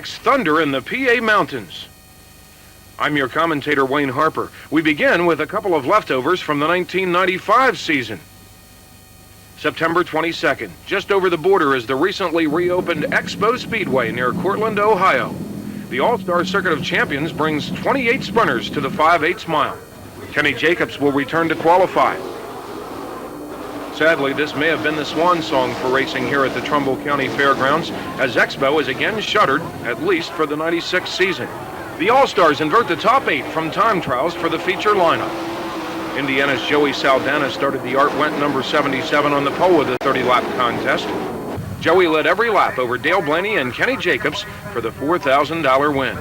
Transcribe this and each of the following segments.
Thunder in the PA Mountains. I'm your commentator, Wayne Harper. We begin with a couple of leftovers from the 1995 season. September 22nd, just over the border is the recently reopened Expo Speedway near Cortland, Ohio. The All-Star Circuit of Champions brings 28 sprinters to the 5/8 mile. Kenny Jacobs will return to qualify. Sadly, this may have been the swan song for racing here at the Trumbull County Fairgrounds, as Expo is again shuttered, at least for the 96 season. The All-Stars invert the top 8 from time trials for the feature lineup. Indiana's Joey Saldana started the Art Wendt number 77 on the pole of the 30-lap contest. Joey led every lap over Dale Blaney and Kenny Jacobs for the $4,000 win.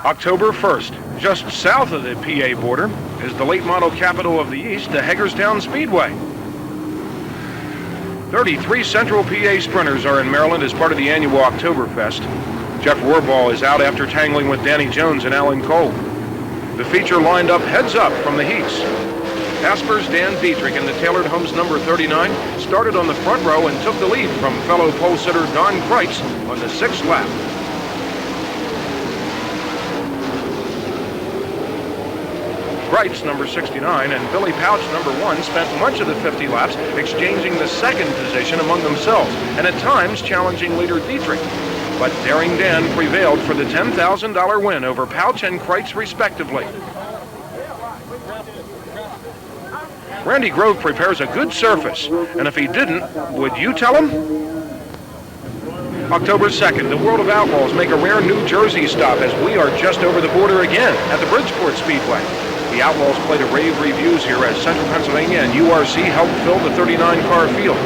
October 1st, just south of the PA border, is the late model capital of the East, the Hagerstown Speedway. 33 Central PA sprinters are in Maryland as part of the annual Oktoberfest. Jeff Rohrbal is out after tangling with Danny Jones and Alan Cole. The feature lined up heads up from the heats. Asper's Dan Dietrich in the Tailored Homes number 39 started on the front row and took the lead from fellow pole sitter Don Kreitz on the 6th lap. Kreitz, number 69, and Billy Pouch, number 1, spent much of the 50 laps exchanging the second position among themselves, and at times challenging leader Dietrich. But Daring Dan prevailed for the $10,000 win over Pouch and Kreitz, respectively. Randy Grove prepares a good surface, and if he didn't, would you tell him? October 2nd, the World of Outlaws make a rare New Jersey stop as we are just over the border again at the Bridgeport Speedway. The Outlaws played a rave reviews here as Central Pennsylvania and URC helped fill the 39-car field.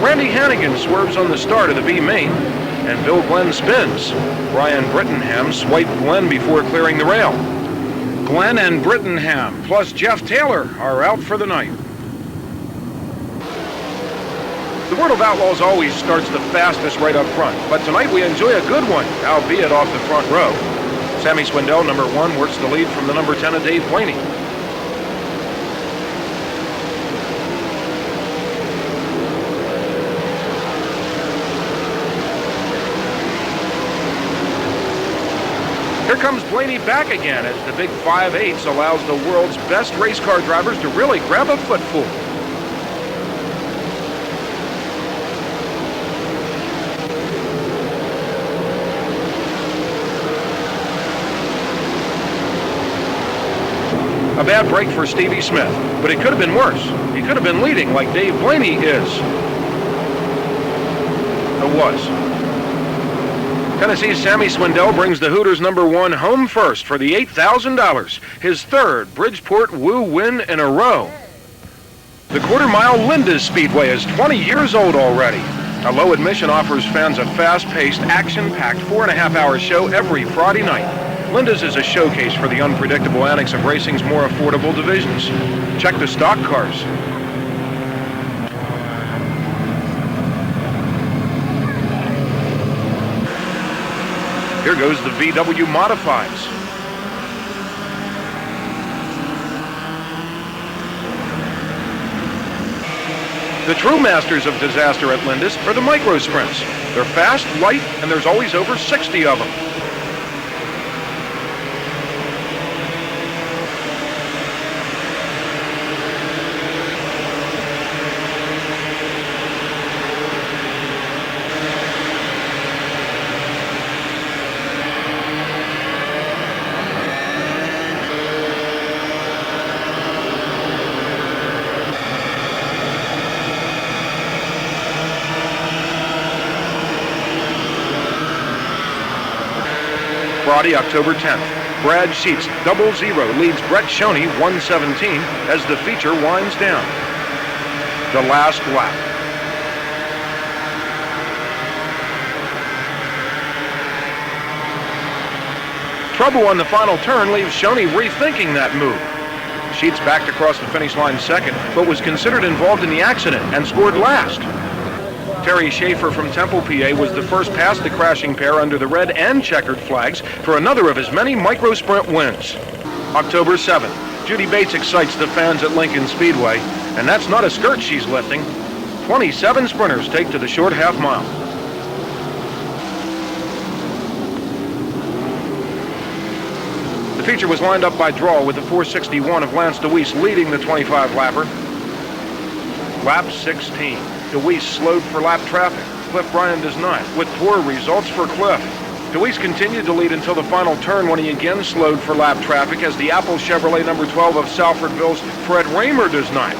Randy Hannigan swerves on the start of the B main, and Bill Glenn spins. Brian Brittenham swiped Glenn before clearing the rail. Glenn and Brittenham, plus Jeff Taylor, are out for the night. The World of Outlaws always starts the fastest right up front, but tonight we enjoy a good one, albeit off the front row. Sammy Swindell, number 1, works the lead from the number 10 of Dave Blaney. Here comes Blaney back again as the big 5/8 allows the world's best race car drivers to really grab a footful. A bad break for Stevie Smith, but it could have been worse. He could have been leading like Dave Blaney is. It was. Tennessee's Sammy Swindell brings the Hooters number 1 home first for the $8,000, his 3rd Bridgeport Woo win in a row. The quarter-mile Linda's Speedway is 20 years old already. A low admission offers fans a fast-paced, action-packed 4.5-hour show every Friday night. Linda's is a showcase for the unpredictable antics of racing's more affordable divisions. Check the stock cars. Here goes the VW Modifieds. The true masters of disaster at Linda's are the micro sprints. They're fast, light, and there's always over 60 of them. Friday, October 10th. Brad Sheets, 00, leads Brett Shoney, 117, as the feature winds down. The last lap. Trouble on the final turn leaves Shoney rethinking that move. Sheets backed across the finish line second, but was considered involved in the accident and scored last. Terry Schaefer from Temple, PA, was the first past the crashing pair under the red and checkered flags for another of his many micro-sprint wins. October 7th, Judy Bates excites the fans at Lincoln Speedway, and that's not a skirt she's lifting. 27 sprinters take to the short half mile. feature was lined up by draw with the 461 of Lance DeWeese leading the 25-lapper. Lap 16. DeWeese slowed for lap traffic. Cliff Bryan does not, with poor results for Cliff. DeWeese continued to lead until the final turn when he again slowed for lap traffic as the Apple Chevrolet number 12 of Salfordville's Fred Raymer does not.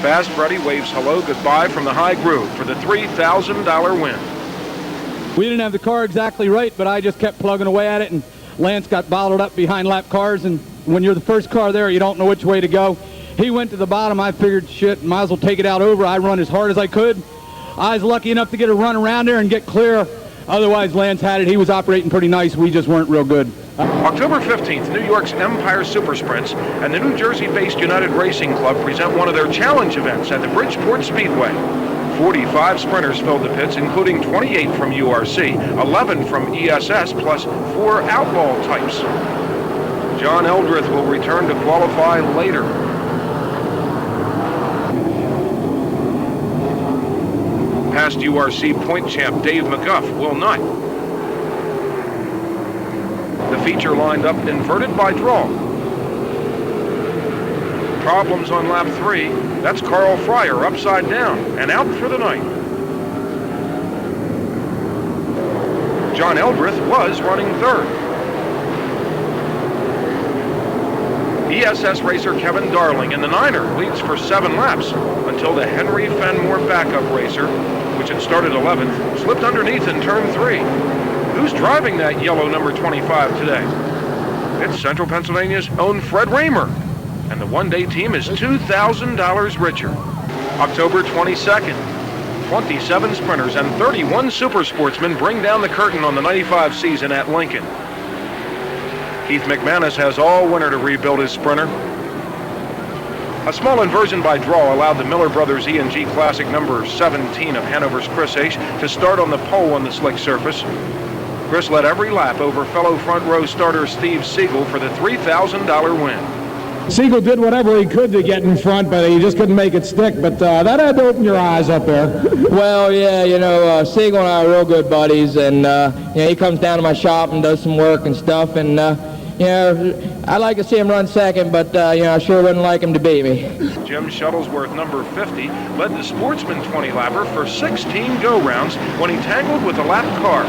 Fast Freddy waves hello goodbye from the high groove for the $3,000 win. We didn't have the car exactly right, but I just kept plugging away at it, and Lance got bottled up behind lap cars, and when you're the first car there, you don't know which way to go. He went to the bottom. I figured, shit, might as well take it out over. I run as hard as I could. I was lucky enough to get a run around there and get clear. Otherwise, Lance had it. He was operating pretty nice. We just weren't real good. October 15th, New York's Empire Super Sprints and the New Jersey-based United Racing Club present one of their challenge events at the Bridgeport Speedway. 45 sprinters filled the pits, including 28 from URC, 11 from ESS, plus 4 outlaw types. John Eldrith will return to qualify later. Past URC point champ Dave McGuff will not. The feature lined up inverted by draw. Problems on lap 3. That's Carl Fryer upside down and out for the night. John Eldrith was running third. ESS racer Kevin Darling in the Niner leads for 7 laps until the Henry Fenmore backup racer, which had started 11th, slipped underneath in turn 3. Who's driving that yellow number 25 today? It's Central Pennsylvania's own Fred Raymer, and the one-day team is $2,000 richer. October 22nd, 27 sprinters and 31 super sportsmen bring down the curtain on the 95 season at Lincoln. Keith McManus has all winter to rebuild his sprinter. A small inversion by draw allowed the Miller Brothers E&G Classic number 17 of Hanover's Chris H. to start on the pole on the slick surface. Chris led every lap over fellow front row starter Steve Siegel for the $3,000 win. Siegel did whatever he could to get in front, but he just couldn't make it stick. But that had to open your eyes up there. Well, yeah, you know, Siegel and I are real good buddies, and you know, he comes down to my shop and does some work and stuff, and you know, I'd like to see him run second, but you know, I sure wouldn't like him to beat me. Jim Shuttlesworth, number 50, led the Sportsman 20-lapper for 16 go-rounds when he tangled with a lap car.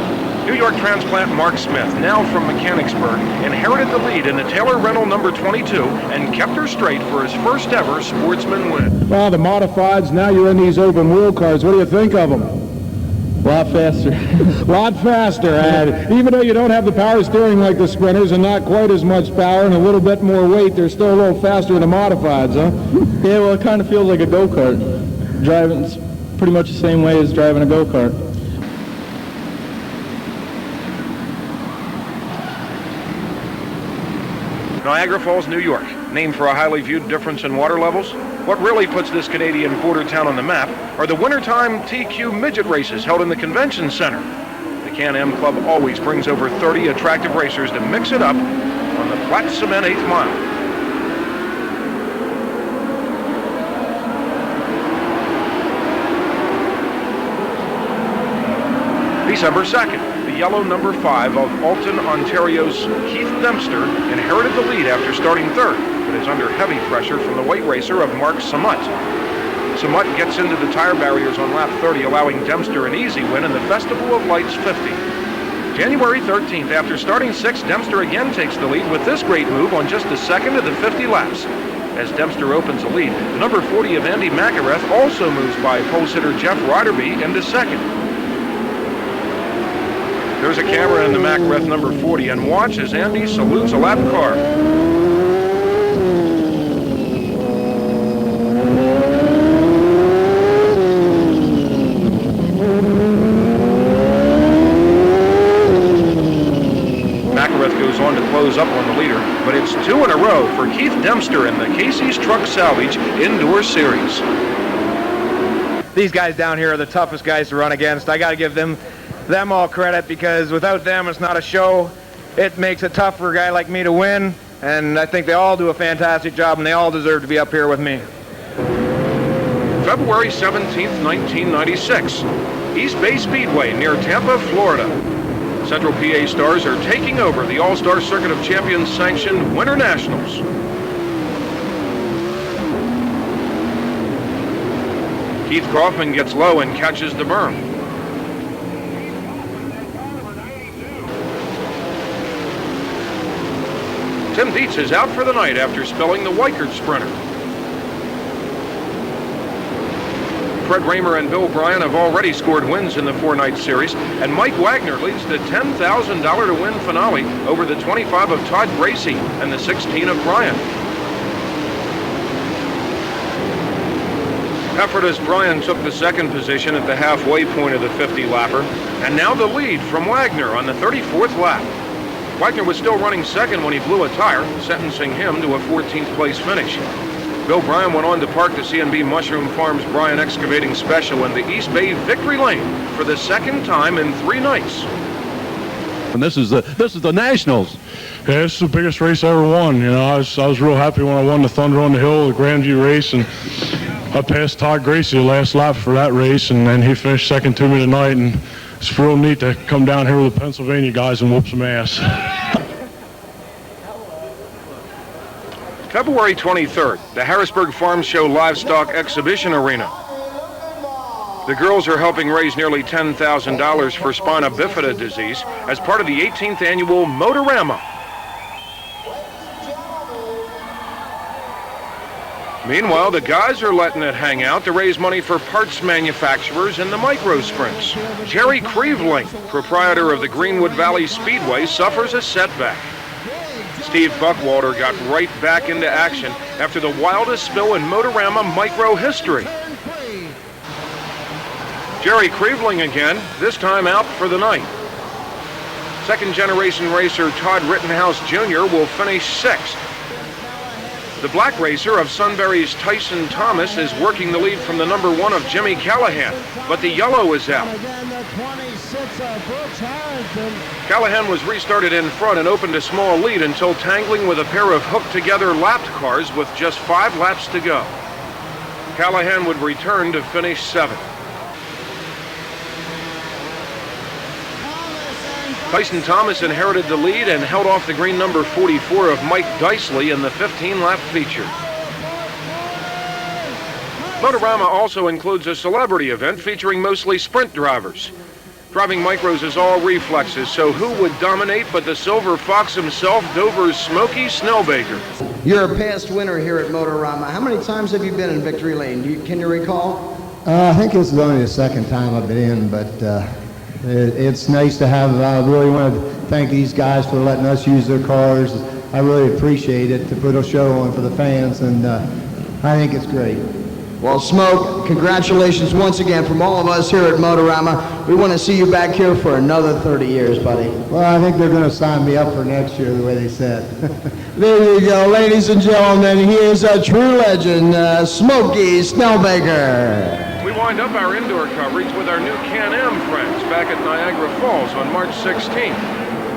New York transplant Mark Smith, now from Mechanicsburg, inherited the lead in the Taylor Rental number 22 and kept her straight for his first ever Sportsman win. Well, the modifieds, now you're in these open wheel cars. What do you think of them? A lot faster. A lot faster. And even though you don't have the power steering like the sprinters and not quite as much power and a little bit more weight, they're still a little faster than the modifieds, huh? Yeah, well, it kind of feels like a go-kart. Driving, it's pretty much the same way as driving a go-kart. Niagara Falls, New York, named for a highly viewed difference in water levels. What really puts this Canadian border town on the map are the wintertime TQ midget races held in the convention center. The Can-Am Club always brings over 30 attractive racers to mix it up on the flat cement 8th mile. December 2nd, the yellow number 5 of Alton, Ontario's Keith Dempster inherited the lead after starting third, but is under heavy pressure from the white racer of Mark Samut. Samut gets into the tire barriers on lap 30, allowing Dempster an easy win in the Festival of Lights 50. January 13th, after starting 6th, Dempster again takes the lead with this great move on just the second of the 50 laps. As Dempster opens the lead, the number 40 of Andy McIlrath also moves by pole sitter Jeff Riderby into second. There's a camera in the McIlrath number 40, and watch as Andy salutes a lap car. McIlrath goes on to close up on the leader, but it's 2 in a row for Keith Dempster in the Casey's Truck Salvage Indoor Series. These guys down here are the toughest guys to run against. I got to give them all credit, because without them it's not a show. It makes it tough for a guy like me to win, and I think they all do a fantastic job, and they all deserve to be up here with me. February 17th, 1996, East Bay Speedway near Tampa, Florida. Central PA Stars are taking over the All-Star Circuit of Champions sanctioned Winter Nationals. Keith Kaufman gets low and catches the berm. Tim Dietz is out for the night after spilling the Weichert sprinter. Fred Raymer and Bill Bryan have already scored wins in the four-night series, and Mike Wagner leads the $10,000 to win finale over the 25 of Todd Gracie and the 16 of Bryan. Effortless Bryan took the second position at the halfway point of the 50-lapper, and now the lead from Wagner on the 34th lap. Wagner was still running second when he blew a tire, sentencing him to a 14th place finish. Bill Bryan went on to park the C&B Mushroom Farms Bryan Excavating Special in the East Bay Victory Lane for the second time in 3 nights. And this is the Nationals. Yeah, this is the biggest race I ever won. You know, I was real happy when I won the Thunder on the Hill, the Grandview race, and I passed Todd Gracie the last lap for that race, and then he finished second to me tonight, and it's real neat to come down here with the Pennsylvania guys and whoop some ass. February 23rd, the Harrisburg Farm Show Livestock Exhibition Arena. The girls are helping raise nearly $10,000 for spina bifida disease as part of the 18th annual Motorama. Meanwhile, the guys are letting it hang out to raise money for parts manufacturers in the micro sprints. Jerry Creveling, proprietor of the Greenwood Valley Speedway, suffers a setback. Steve Buckwalter got right back into action after the wildest spill in Motorama micro history. Jerry Creveling again, this time out for the night. Second-generation racer Todd Rittenhouse Jr. will finish 6th. The black racer of Sunbury's Tyson Thomas is working the lead from the number 1 of Jimmy Callahan, but the yellow is out. Callahan was restarted in front and opened a small lead until tangling with a pair of hooked-together lapped cars with just 5 laps to go. Callahan would return to finish 7th. Tyson Thomas inherited the lead and held off the green number 44 of Mike Dicely in the 15-lap feature. Motorama also includes a celebrity event featuring mostly sprint drivers. Driving micros is all reflexes, so who would dominate but the Silver Fox himself, Dover's Smokey Snellbaker? You're a past winner here at Motorama. How many times have you been in Victory Lane? Can you recall? I think this is only the second time I've been in, but it's nice to have. I really want to thank these guys for letting us use their cars. I really appreciate it to put a show on for the fans, and I think it's great. Well, Smoke, congratulations once again from all of us here at Motorama. We want to see you back here for another 30 years, buddy. Well, I think they're going to sign me up for next year, the way they said. There you go, ladies and gentlemen. Here's a true legend, Smokey Snellbaker. We wind up our indoor coverage with our new Can-Am friends back at Niagara Falls on March 16th.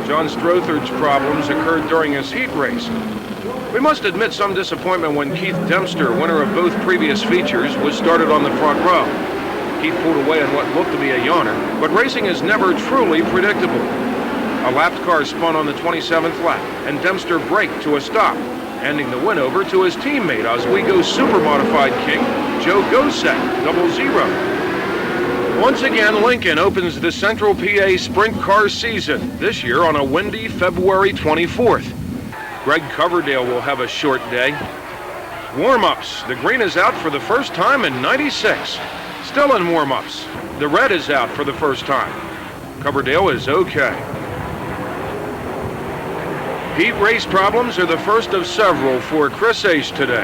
John Strothard's problems occurred during his heat race. We must admit some disappointment when Keith Dempster, winner of both previous features, was started on the front row. Keith pulled away in what looked to be a yawner, but racing is never truly predictable. A lapped car spun on the 27th lap, and Dempster braked to a stop, handing the win over to his teammate, Oswego Supermodified King, Joe Gosek, 00. Once again, Lincoln opens the Central PA Sprint Car season, this year on a windy February 24th. Greg Coverdale will have a short day. Warm-ups. The green is out for the first time in 96. Still in warm-ups. The red is out for the first time. Coverdale is okay. Heat race problems are the first of several for Chris Ace today.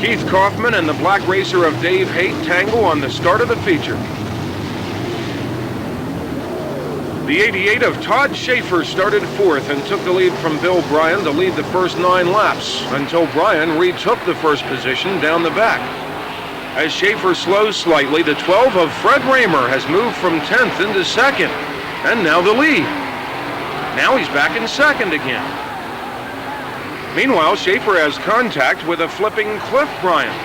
Keith Kaufman and the black racer of Dave Haight tangle on the start of the feature. The 88 of Todd Schaefer started 4th and took the lead from Bill Bryan to lead the first 9 laps until Bryan retook the first position down the back. As Schaefer slows slightly, the 12 of Fred Raymer has moved from 10th into 2nd, and now the lead. Now he's back in 2nd again. Meanwhile, Schaefer has contact with a flipping Cliff Bryan.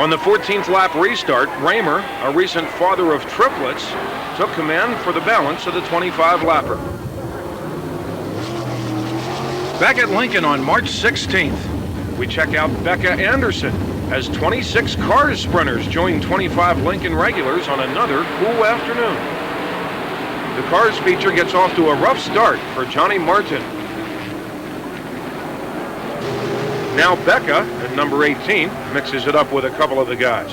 On the 14th lap restart, Raymer, a recent father of triplets, took command for the balance of the 25-lapper. Back at Lincoln on March 16th, we check out Becca Anderson as 26 Cars sprinters join 25 Lincoln regulars on another cool afternoon. The Cars feature gets off to a rough start for Johnny Martin. Now Becca, at number 18, mixes it up with a couple of the guys.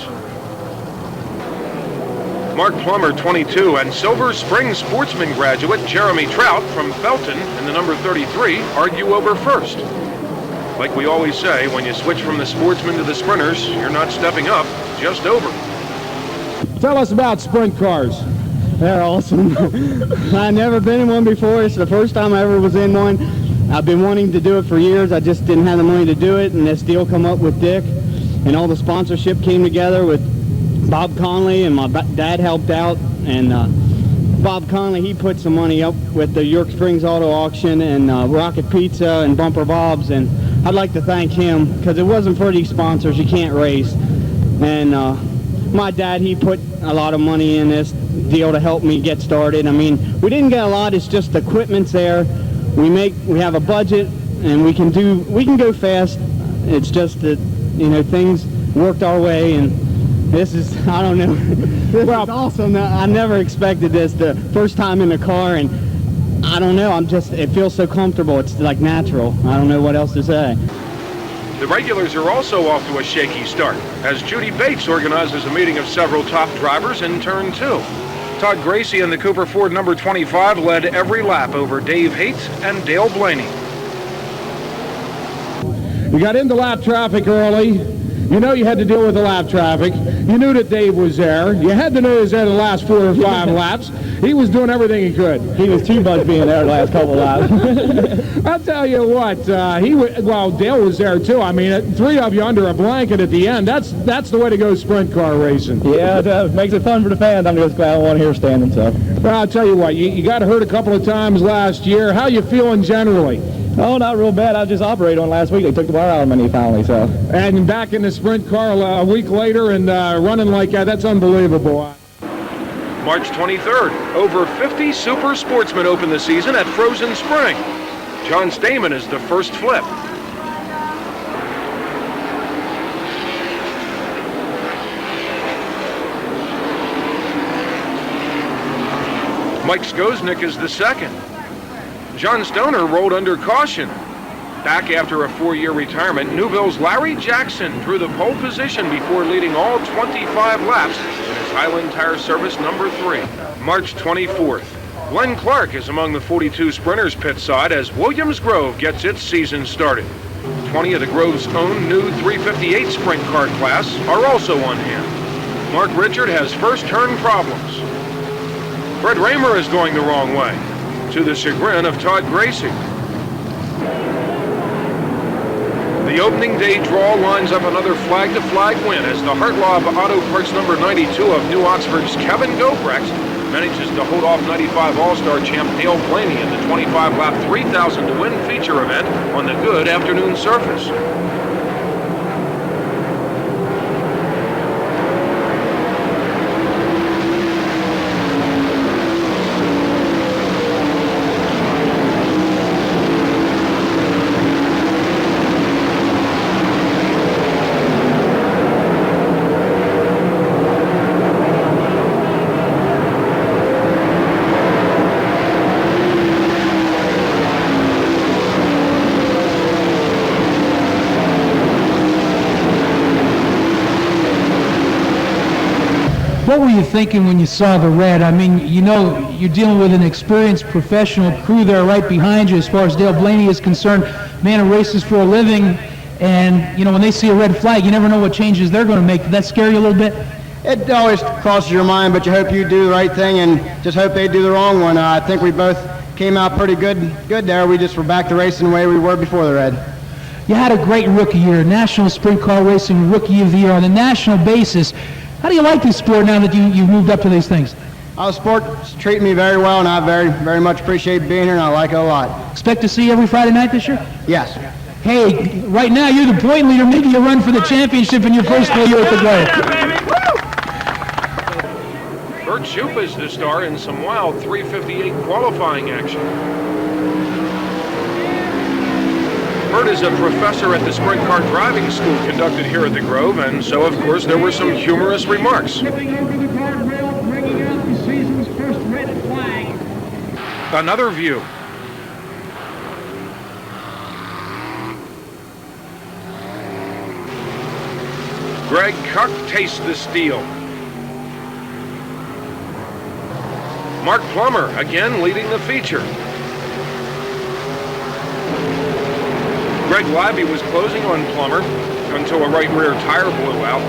Mark Plummer, 22, and Silver Spring Sportsman graduate Jeremy Trout from Felton in the number 33 argue over first. Like we always say, when you switch from the sportsmen to the sprinters, you're not stepping up, just over. Tell us about sprint cars. They're awesome. I've never been in one before. It's the first time I ever was in one. I've been wanting to do it for years. I just didn't have the money to do it, and this deal come up with Dick, and all the sponsorship came together with Bob Conley, and my dad helped out, and Bob Conley, he put some money up with the York Springs Auto Auction and Rocket Pizza and Bumper Bob's, and I'd like to thank him, because it wasn't for these sponsors, you can't race. And my dad, he put a lot of money in this deal to help me get started. I mean, we didn't get a lot, it's just the equipment's there. We have a budget, and we can go fast. It's just that, you know, things worked our way, and this is, I don't know, this is awesome. I never expected this the first time in the car, and I don't know, it feels so comfortable. It's like natural. I don't know what else to say. The regulars are also off to a shaky start, as Judy Bates organizes a meeting of several top drivers in turn 2. Todd Gracie and the Cooper Ford number 25 led every lap over Dave Haight and Dale Blaney. You got into lap traffic early. You know you had to deal with the lap traffic. You knew that Dave was there. You had to know he was there the last 4 or 5 laps. He was doing everything he could. He was too much being there the last couple of laps. I'll tell you what, Dale was there too. I mean, 3 of you under a blanket at the end. That's the way to go sprint car racing. Yeah, it makes it fun for the fans. I'm just glad I wasn't here standing, so. Well, I'll tell you what, you got hurt a couple of times last year. How you feeling generally? Oh, not real bad. I just operated on last week. They took the bar out of me finally, so. And back in the sprint car a week later and running like that, that's unbelievable. March 23rd, over 50 super sportsmen open the season at Frozen Spring. John Stamen is the first flip. Mike Skosnick is the second. John Stoner rolled under caution. Back after a 4-year retirement, Newville's Larry Jackson drew the pole position before leading all 25 laps in his Highland Tire Service number 3. March 24th. Glenn Clark is among the 42 sprinters pit side as Williams Grove gets its season started. 20 of the Grove's own new 358 sprint car class are also on hand. Mark Richard has first turn problems. Fred Raymer is going the wrong way, to the chagrin of Todd Gracie. The opening day draw lines up another flag-to-flag win as the Hartlaub Auto Parts number 92 of New Oxford's Kevin Gobrecht manages to hold off 95 All-Star champ Dale Blaney in the 25-lap 3,000 to win feature event on the good afternoon surface. What were you thinking when you saw the red? I mean, you know, you're dealing with an experienced professional crew there right behind you as far as Dale Blaney is concerned, man who races for a living, and, you know, when they see a red flag, you never know what changes they're going to make. Did that scare you a little bit? It always crosses your mind, but you hope you do the right thing and just hope they do the wrong one. I think we both came out pretty good there. We just were back to racing the way we were before the red. You had a great rookie year, National Sprint Car Racing Rookie of the Year on a national basis. How do you like this sport now that you've moved up to these things? The sport's treating me very well, and I very, very much appreciate being here, and I like it a lot. Expect to see you every Friday night this year? Yes. Hey, right now you're the point leader, making a run for the championship in your first full year at the Grove. Bert Shoup is the star in some wild 3:58 qualifying action. Bert is a professor at the sprint car driving school conducted here at the Grove, and so, of course, there were some humorous remarks. Tipping over the guardrail, bringing out the season's first red flag. Another view. Greg Cuck tastes the steel. Mark Plummer again leading the feature. Greg Libby was closing on Plummer until a right rear tire blew out.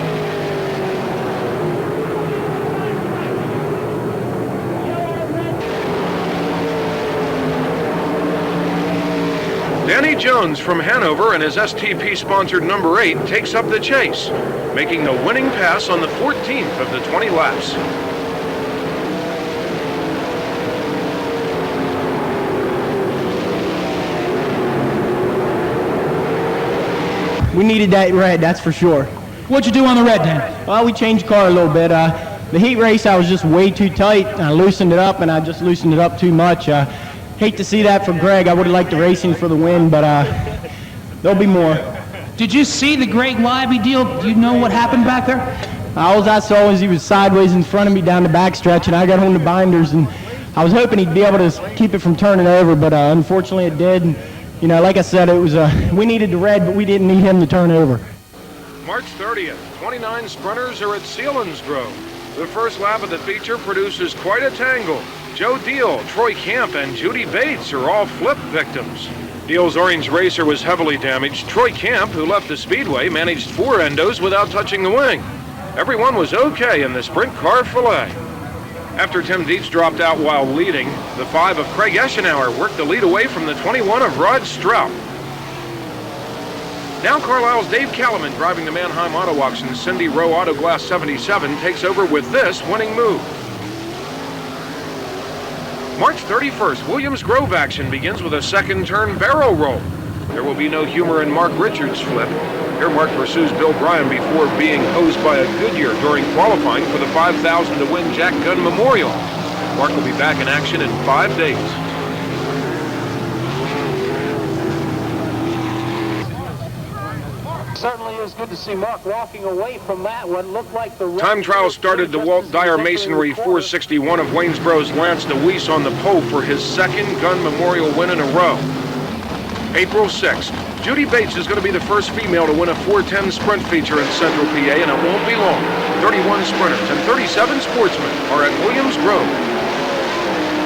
Danny Jones from Hanover and his STP-sponsored number 8 takes up the chase, making the winning pass on the 14th of the 20 laps. We needed that red, that's for sure. What'd you do on the red, Dan? Well, we changed the car a little bit. The heat race, I was just way too tight. I loosened it up, and I just loosened it up too much. Hate to see that for Greg. I would have liked the racing for the win, but there'll be more. Did you see the Greg Libby deal? Do you know what happened back there? All I saw was he was sideways in front of me down the backstretch, and I got on the binders, and I was hoping he'd be able to keep it from turning over, but unfortunately it did. And, you know, like I said, it was we needed the red, but we didn't need him to turn over. March 30th, 29 sprinters are at Selinsgrove. The first lap of the feature produces quite a tangle. Joe Deal, Troy Camp, and Judy Bates are all flip victims. Deal's orange racer was heavily damaged. Troy Camp, who left the speedway, managed 4 endos without touching the wing. Everyone was okay in the sprint car filet. After Tim Dietz dropped out while leading, the 5 of Craig Eschenauer worked the lead away from the 21 of Rod Strout. Now Carlisle's Dave Kalaman, driving the Mannheim Auto Auction Cindy Rowe Auto Glass 77, takes over with this winning move. March 31st, Williams Grove action begins with a second turn barrel roll. There will be no humor in Mark Richards' flip. Here Mark pursues Bill Bryan before being hosed by a Goodyear during qualifying for the $5,000 to win Jack Gunn Memorial. Mark will be back in action in 5 days. Certainly is good to see Mark walking away from that one. Looked like the time trial started the Walt Dyer Masonry 461 of Waynesboro's Lance DeWeese on the pole for his second Gunn Memorial win in a row. April 6th, Judy Bates is going to be the first female to win a 410 sprint feature in Central PA, and it won't be long. 31 sprinters and 37 sportsmen are at Williams Grove.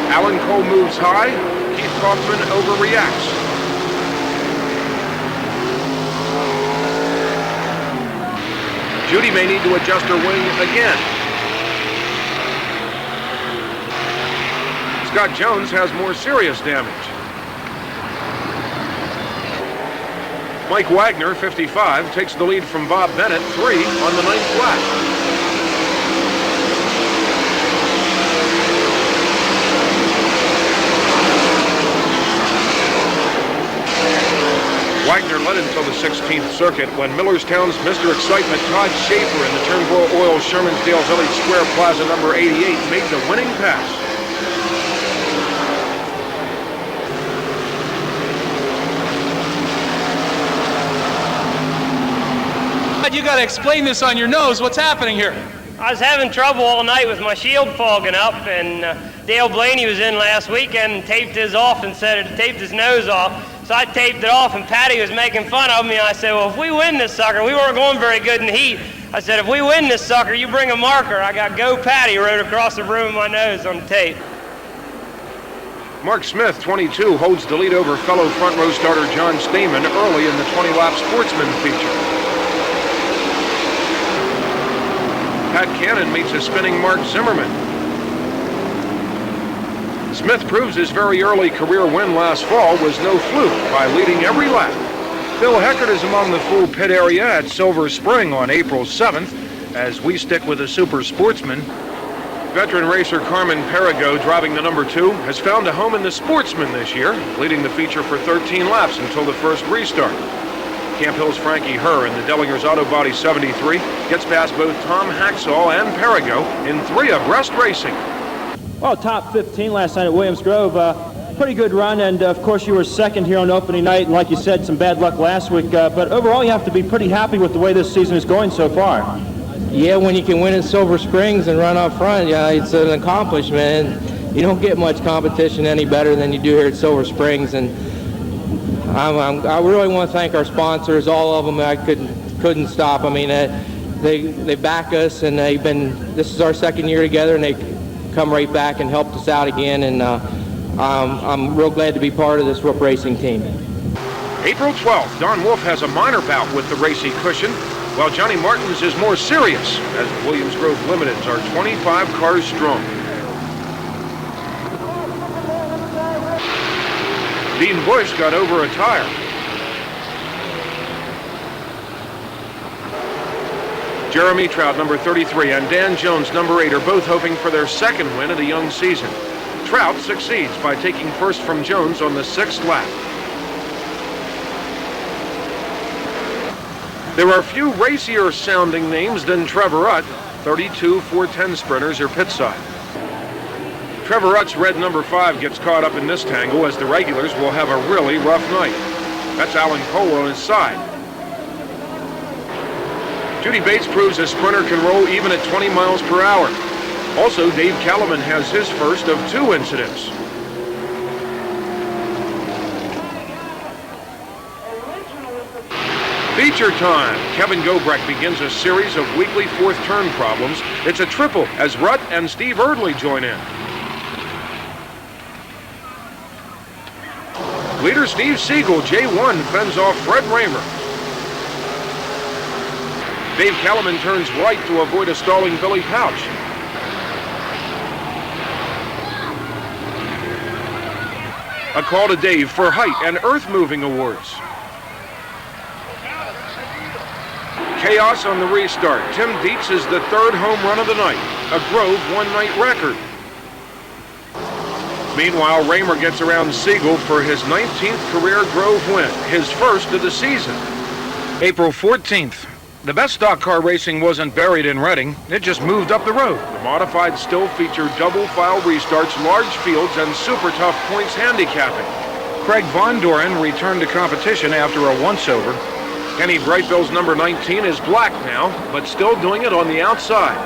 Alan Cole moves high. Keith Kaufman overreacts. Judy may need to adjust her wing again. Scott Jones has more serious damage. Mike Wagner, 55, takes the lead from Bob Bennett, 3 on the 9th lap. Wagner led until the 16th circuit when Millerstown's Mr. Excitement Todd Schaefer in the Turnbull Oil Shermansdale Village Square Plaza number 88 made the winning pass. You got to explain this on your nose. What's happening here? I was having trouble all night with my shield fogging up, and Dale Blaney was in last week and taped his off and said it taped his nose off. So I taped it off, and Patty was making fun of me. I said, well, if we win this sucker, we weren't going very good in the heat. I said, if we win this sucker, you bring a marker. I got Go Patty wrote across the room of my nose on the tape. Mark Smith, 22, holds the lead over fellow front row starter John Stamen early in the 20-lap sportsman feature. Pat Cannon meets a spinning Mark Zimmerman. Smith proves his very early career win last fall was no fluke by leading every lap. Phil Heckert is among the full pit area at Silver Spring on April 7th as we stick with the super sportsman. Veteran racer Carmen Perigo, driving the number 2, has found a home in the Sportsman this year, leading the feature for 13 laps until the first restart. Camp Hill's Frankie Herr in the Dellinger's Auto Body 73 gets past both Tom Haxall and Perigo in 3 abreast racing. Well, top 15 last night at Williams Grove. Pretty good run, and of course you were second here on opening night, and like you said, some bad luck last week. But overall, you have to be pretty happy with the way this season is going so far. Yeah, when you can win in Silver Springs and run up front, yeah, it's an accomplishment. You don't get much competition any better than you do here at Silver Springs, and I really want to thank our sponsors, all of them. I couldn't stop. I mean, they back us, and this is our second year together, and they come right back and helped us out again, and I'm real glad to be part of this Whoop Racing team. April 12th, Don Wolf has a minor bout with the racy cushion, while Johnny Martins is more serious, as the Williams Grove Limiteds are 25 cars strong. Dean Bush got over a tire. Jeremy Trout, number 33, and Dan Jones, number 8, are both hoping for their second win of the young season. Trout succeeds by taking first from Jones on the 6th lap. There are few racier sounding names than Trevor Utt. 32 410 sprinters are pit side. Trevor Utt's red number 5 gets caught up in this tangle, as the regulars will have a really rough night. That's Alan Cole on his side. Judy Bates proves a sprinter can roll even at 20 miles per hour. Also, Dave Callman has his first of 2 incidents. Feature time. Kevin Gobrecht begins a series of weekly 4th turn problems. It's a triple as Rutt and Steve Erdley join in. Leader Steve Siegel, J1, fends off Fred Raymer. Dave Callman turns right to avoid a stalling Billy Pouch. A call to Dave for height and earth-moving awards. Chaos on the restart. Tim Dietz is the 3rd home run of the night, a Grove one-night record. Meanwhile, Raymer gets around Siegel for his 19th career Grove win, his first of the season. April 14th. The best stock car racing wasn't buried in Reading, it just moved up the road. The modified still feature double-file restarts, large fields, and super tough points handicapping. Craig Von Doren returned to competition after a once-over. Kenny Brightbill's number 19 is black now, but still doing it on the outside.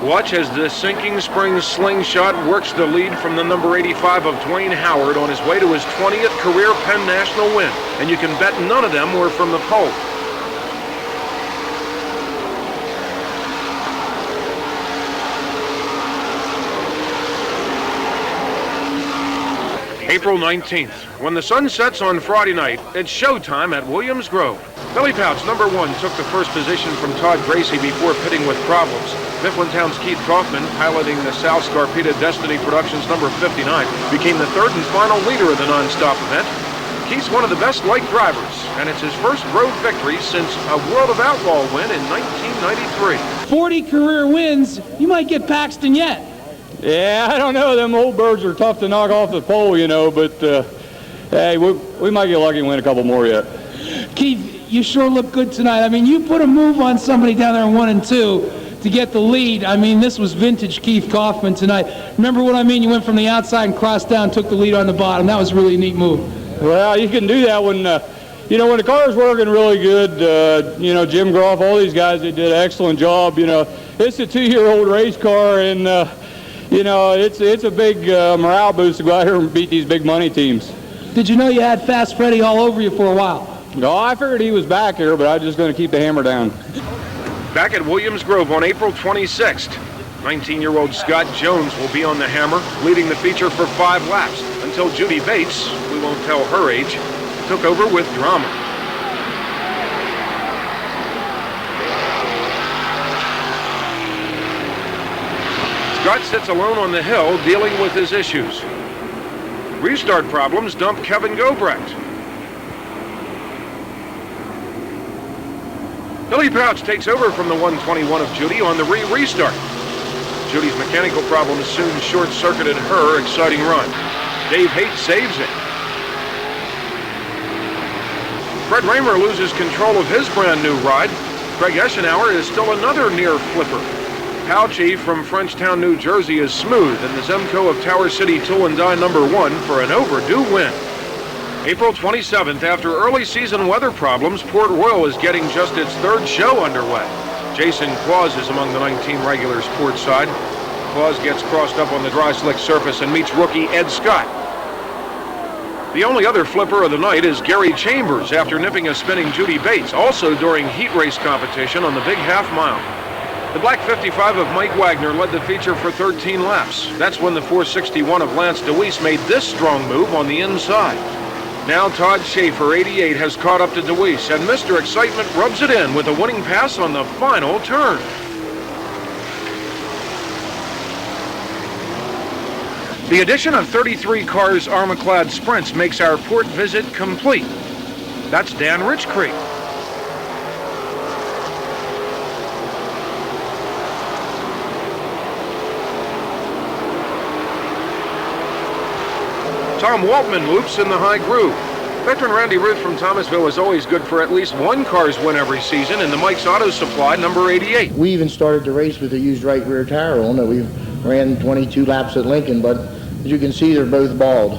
Watch as the sinking spring slingshot works the lead from the number 85 of Dwayne Howard on his way to his 20th career Penn National win, and you can bet none of them were from the pole. April 19th. When the sun sets on Friday night, it's showtime at Williams Grove. Billy Pouch, number 1, took the first position from Todd Gracie before pitting with problems. Mifflintown's Keith Kaufman, piloting the South Scarpeta Destiny Productions number 59, became the 3rd and final leader of the non-stop event. Keith's one of the best light drivers, and it's his first Grove victory since a World of Outlaw win in 1993. 40 career wins, you might get Paxton yet. Yeah, I don't know. Them old birds are tough to knock off the pole, you know, but hey, we might get lucky and win a couple more yet. Keith, you sure look good tonight. I mean, you put a move on somebody down there in 1 and 2 to get the lead. I mean, this was vintage Keith Kaufman tonight. Remember what I mean? You went from the outside and crossed down, took the lead on the bottom. That was really a neat move. Well, you can do that when, you know, when the car's working really good. You know, Jim Groff, all these guys, they did an excellent job. You know, it's a 2-year-old race car, and you know, it's a big morale boost to go out here and beat these big money teams. Did you know you had Fast Freddy all over you for a while? No, I figured he was back here, but I was just going to keep the hammer down. Back at Williams Grove on April 26th, 19-year-old Scott Jones will be on the hammer, leading the feature for 5 laps, until Judy Bates, we won't tell her age, took over with drama. Scott sits alone on the hill dealing with his issues. Restart problems dump Kevin Gobrecht. Billy Pouch takes over from the 121 of Judy on the restart. Judy's mechanical problems soon short-circuited her exciting run. Dave Haight saves it. Fred Raymer loses control of his brand new ride. Craig Eschenauer is still another near flipper. Pouchy from Frenchtown, New Jersey is smooth in the Zemco of Tower City Tool and Die #1 for an overdue win. April 27th, after early season weather problems, Port Royal is getting just its third show underway. Jason Claus is among the 19 regulars port side. Claus gets crossed up on the dry slick surface and meets rookie Ed Scott. The only other flipper of the night is Gary Chambers after nipping a spinning Judy Bates, also during heat race competition on the big half mile. The black 55 of Mike Wagner led the feature for 13 laps. That's when the 461 of Lance DeWeese made this strong move on the inside. Now Todd Schaefer, 88, has caught up to DeWeese, and Mr. Excitement rubs it in with a winning pass on the final turn. The addition of 33 cars Armaclad Sprints makes our port visit complete. That's Dan Richcreek. Tom Waltman loops in the high groove. Veteran Randy Ruth from Thomasville is always good for at least one car's win every season in the Mike's Auto Supply #88. We even started the race with a used right rear tire on it. We ran 22 laps at Lincoln, but as you can see, they're both bald.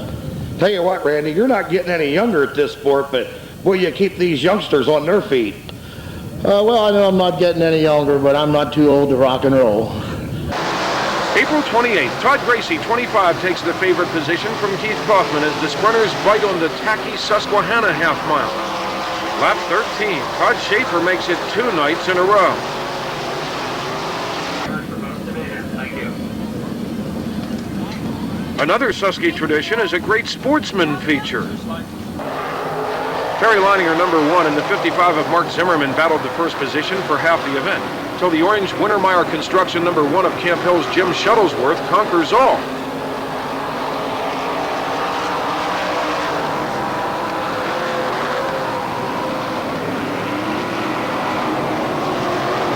Tell you what, Randy, you're not getting any younger at this sport, but boy, you keep these youngsters on their feet. Well, I know I'm not getting any younger, but I'm not too old to rock and roll. April 28th, Todd Gracie, 25, takes the favorite position from Keith Kaufman as the sprinters bite on the tacky Susquehanna half mile. Lap 13, Todd Schaefer makes it 2 nights in a row. Another Susky tradition is a great sportsman feature. Terry Leininger, #1, and the 55 of Mark Zimmerman battled the first position for half the event, till the orange Wintermeyer Construction #1 of Camp Hill's Jim Shuttlesworth conquers all.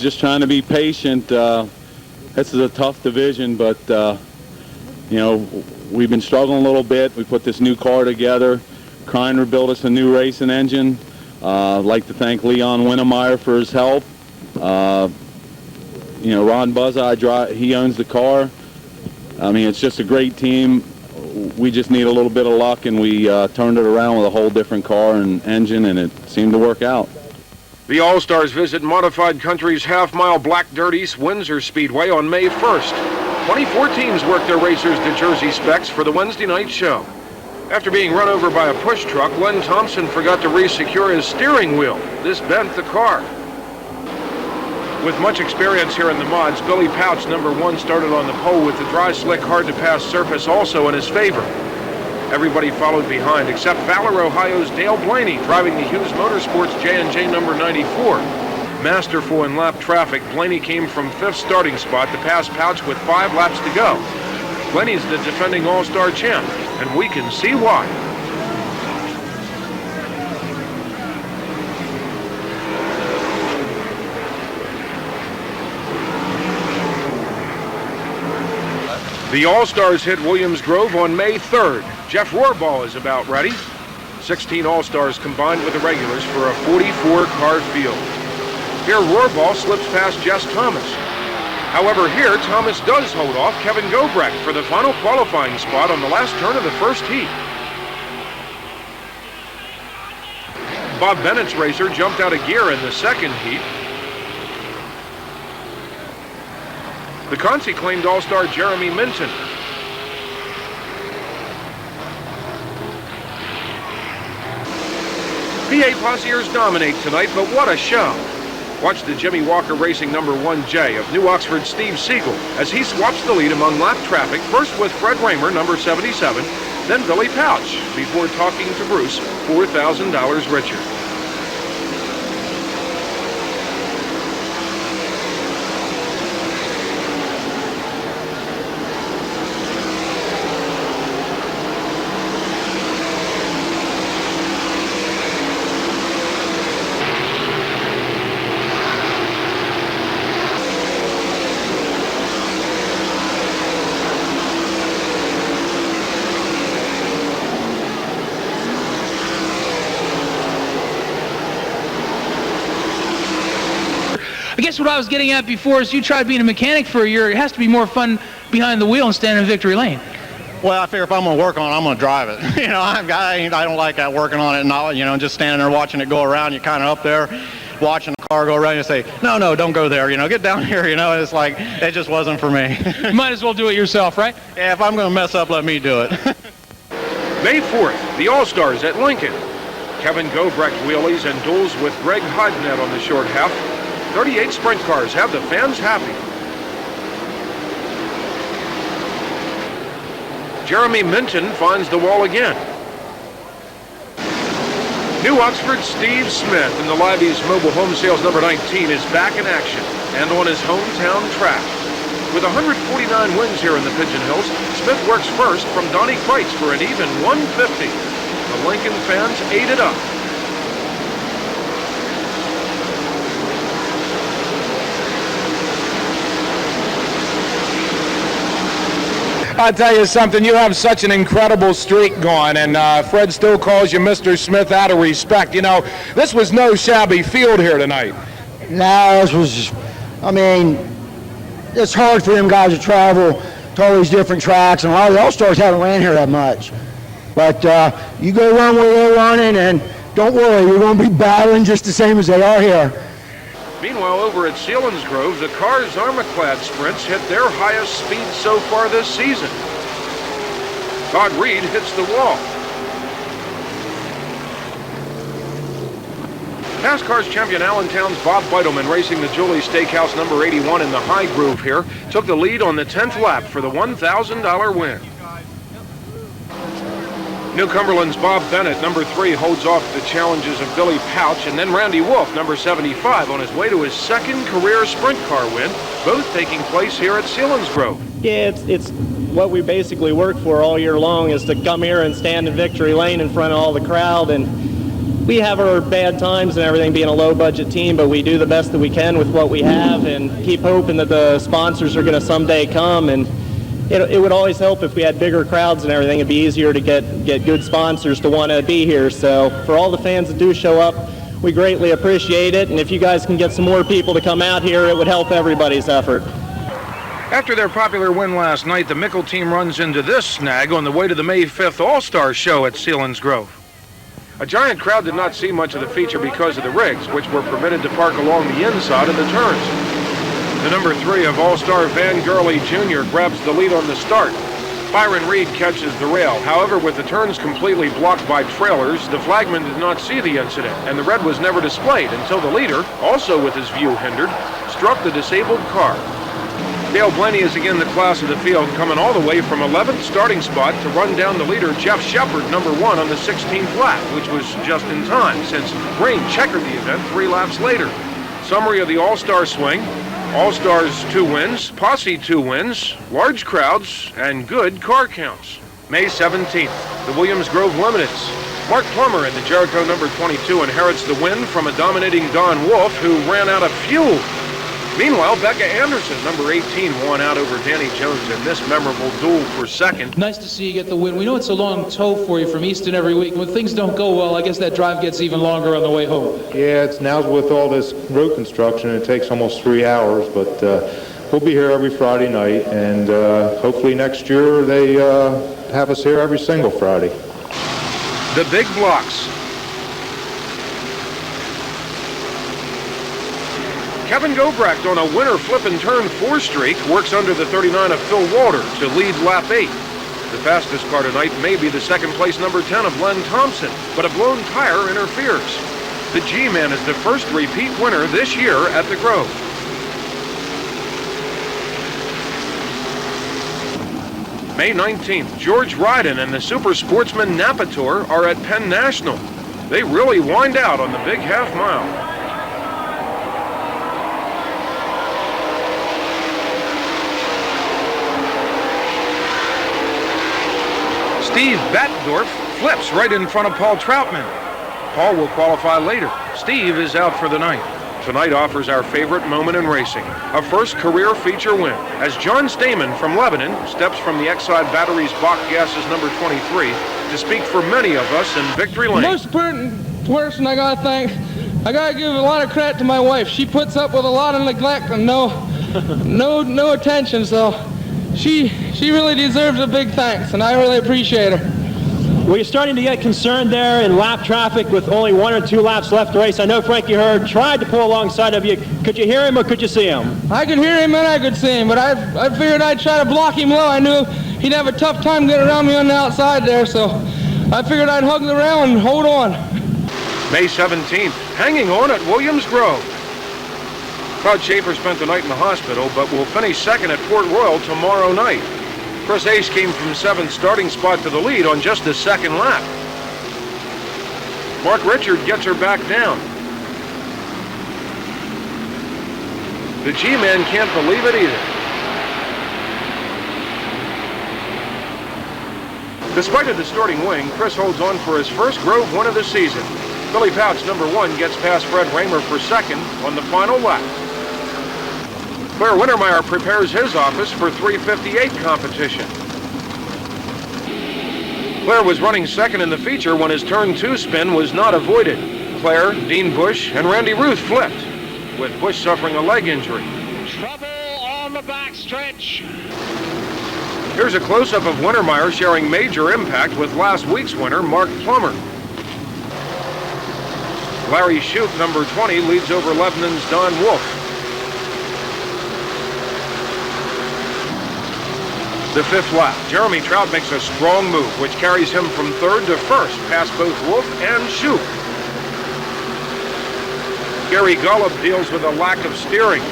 Just trying to be patient. This is a tough division, but you know, we've been struggling a little bit. We put this new car together. Kreiner built us a new racing engine. I'd like to thank Leon Wintermeyer for his help. You know, Ron Buzza, he owns the car. I mean, it's just a great team. We just need a little bit of luck, and we turned it around with a whole different car and engine, and it seemed to work out. The All-Stars visit Modified Country's half-mile Black Dirt East Windsor Speedway on May 1st. 24 teams work their racers to Jersey specs for the Wednesday night show. After being run over by a push truck, Len Thompson forgot to re-secure his steering wheel. This bent the car. With much experience here in the mods, Billy Pouch, #1, started on the pole with the dry, slick, hard-to-pass surface also in his favor. Everybody followed behind, except Valor, Ohio's Dale Blaney, driving the Hughes Motorsports J&J #94. Masterful in lap traffic, Blaney came from 5th starting spot to pass Pouch with 5 laps to go. Blaney's the defending All-Star champ, and we can see why. The All-Stars hit Williams Grove on May 3rd. Jeff Rohrball is about ready. 16 All-Stars combined with the regulars for a 44-car field. Here, Rohrball slips past Jess Thomas. However, here, Thomas does hold off Kevin Gobrecht for the final qualifying spot on the last turn of the first heat. Bob Bennett's racer jumped out of gear in the second heat. The Consi claimed All-Star Jeremy Minton. PA Possiers dominate tonight, but what a show. Watch the Jimmy Walker Racing #1J of New Oxford Steve Siegel as he swaps the lead among lap traffic, first with Fred Raymer, #77, then Billy Pouch, before talking to Bruce, $4,000 richer. guess what I was getting at before is you tried being a mechanic for a year. It has to be more fun behind the wheel and standing in victory lane. Well, I figure if I'm going to work on it, I'm going to drive it. I don't like that working on it and all, just standing there watching it go around. You're kind of up there watching the car go around. You say, no, don't go there. Get down here. It's like, it just wasn't for me. You might as well do it yourself, right? Yeah, if I'm going to mess up, let me do it. May 4th, the All-Stars at Lincoln. Kevin Gobrecht wheelies and duels with Greg Hodnet on the short half. 38 sprint cars have the fans happy. Jeremy Minton finds the wall again. New Oxford Steve Smith in the Libby's Mobile Home Sales number 19 is back in action and on his hometown track. With 149 wins here in the Pigeon Hills, Smith works first from Donnie Kreitz for an even 150. The Lincoln fans ate it up. I'll tell you something, you have such an incredible streak going, and Fred still calls you Mr. Smith out of respect. This was no shabby field here tonight. No, this was, it's hard for them guys to travel to all these different tracks, and a lot of the All-Stars haven't ran here that much. But you go run where they're running, and don't worry, you're going to be battling just the same as they are here. Meanwhile, over at Selinsgrove, the Cars Armaclad sprints hit their highest speed so far this season. Todd Reed hits the wall. NASCAR's champion Allentown's Bob Beitelman, racing the Julie Steakhouse number 81 in the high groove here, took the lead on the 10th lap for the $1,000 win. New Cumberland's Bob Bennett, number 3, holds off the challenges of Billy Pouch, and then Randy Wolf, number 75, on his way to his second career sprint car win, both taking place here at Selinsgrove. Yeah, it's what we basically work for all year long, is to come here and stand in victory lane in front of all the crowd. And we have our bad times and everything, being a low-budget team, but we do the best that we can with what we have and keep hoping that the sponsors are going to someday come. And it would always help if we had bigger crowds and everything. It'd be easier to get good sponsors to want to be here. So for all the fans that do show up, we greatly appreciate it. And if you guys can get some more people to come out here, it would help everybody's effort. After their popular win last night, the Mickle team runs into this snag on the way to the May 5th All-Star Show at Selinsgrove. A giant crowd did not see much of the feature because of the rigs, which were permitted to park along the inside of the turns. The number 3 of All-Star Van Gurley Jr. grabs the lead on the start. Byron Reed catches the rail. However, with the turns completely blocked by trailers, the flagman did not see the incident, and the red was never displayed until the leader, also with his view hindered, struck the disabled car. Dale Blaney is again the class of the field, coming all the way from 11th starting spot to run down the leader, Jeff Shepard, number 1, on the 16th lap, which was just in time, since rain checkered the event 3 laps later. Summary of the All-Star swing: All-Stars 2 wins, Posse 2 wins, large crowds, and good car counts. May 17th, the Williams Grove Limiteds. Mark Plummer in the Jericho number 22 inherits the win from a dominating Don Wolf, who ran out of fuel. Meanwhile, Becca Anderson, number 18, won out over Danny Jones in this memorable duel for second. Nice to see you get the win. We know it's a long tow for you from Easton every week. When things don't go well, I guess that drive gets even longer on the way home. Yeah, it's now with all this road construction, it takes almost 3 hours, but we'll be here every Friday night, and hopefully next year they have us here every single Friday. The big blocks. Kevin Gobrecht, on a winner flip and turn 4 streak, works under the 39 of Phil Walter to lead lap 8. The fastest car tonight may be the second place number 10 of Len Thompson, but a blown tire interferes. The G-Man is the first repeat winner this year at the Grove. May 19th, George Ryden and the Super Sportsman Napa Tour are at Penn National. They really wind out on the big half mile. Steve Bettendorf flips right in front of Paul Troutman. Paul will qualify later. Steve is out for the night. Tonight offers our favorite moment in racing, a first career feature win, as John Stamen from Lebanon steps from the Exide Batteries Bach Gases number 23 to speak for many of us in victory lane. Most important person I got to thank, I gotta give a lot of credit to my wife. She puts up with a lot of neglect and no attention, so she really deserves a big thanks, and I really appreciate her. Well, you're starting to get concerned there in lap traffic with only 1 or 2 laps left to race. I know Frankie Hurd tried to pull alongside of you. Could you hear him or could you see him? I could hear him and I could see him, but I figured I'd try to block him low. I knew he'd have a tough time getting around me on the outside there, so I figured I'd hug the rail and hold on. May 17th, hanging on at Williams Grove. Todd Schaefer spent the night in the hospital, but will finish second at Port Royal tomorrow night. Chris Ace came from 7th starting spot to the lead on just the second lap. Mark Richard gets her back down. The G-Man can't believe it either. Despite a distorting wing, Chris holds on for his first Grove win of the season. Billy Pouch, number 1, gets past Fred Raymer for second on the final lap. Claire Wintermeyer prepares his office for 3:58 competition. Claire was running second in the feature when his turn 2 spin was not avoided. Claire, Dean Bush, and Randy Ruth flipped, with Bush suffering a leg injury. Trouble on the backstretch. Here's a close-up of Wintermeyer sharing major impact with last week's winner, Mark Plummer. Larry Shoup, number 20, leads over Lebanon's Don Wolf. The 5th lap, Jeremy Trout makes a strong move, which carries him from 3rd to 1st, past both Wolf and Shoup. Gary Golub deals with a lack of steering.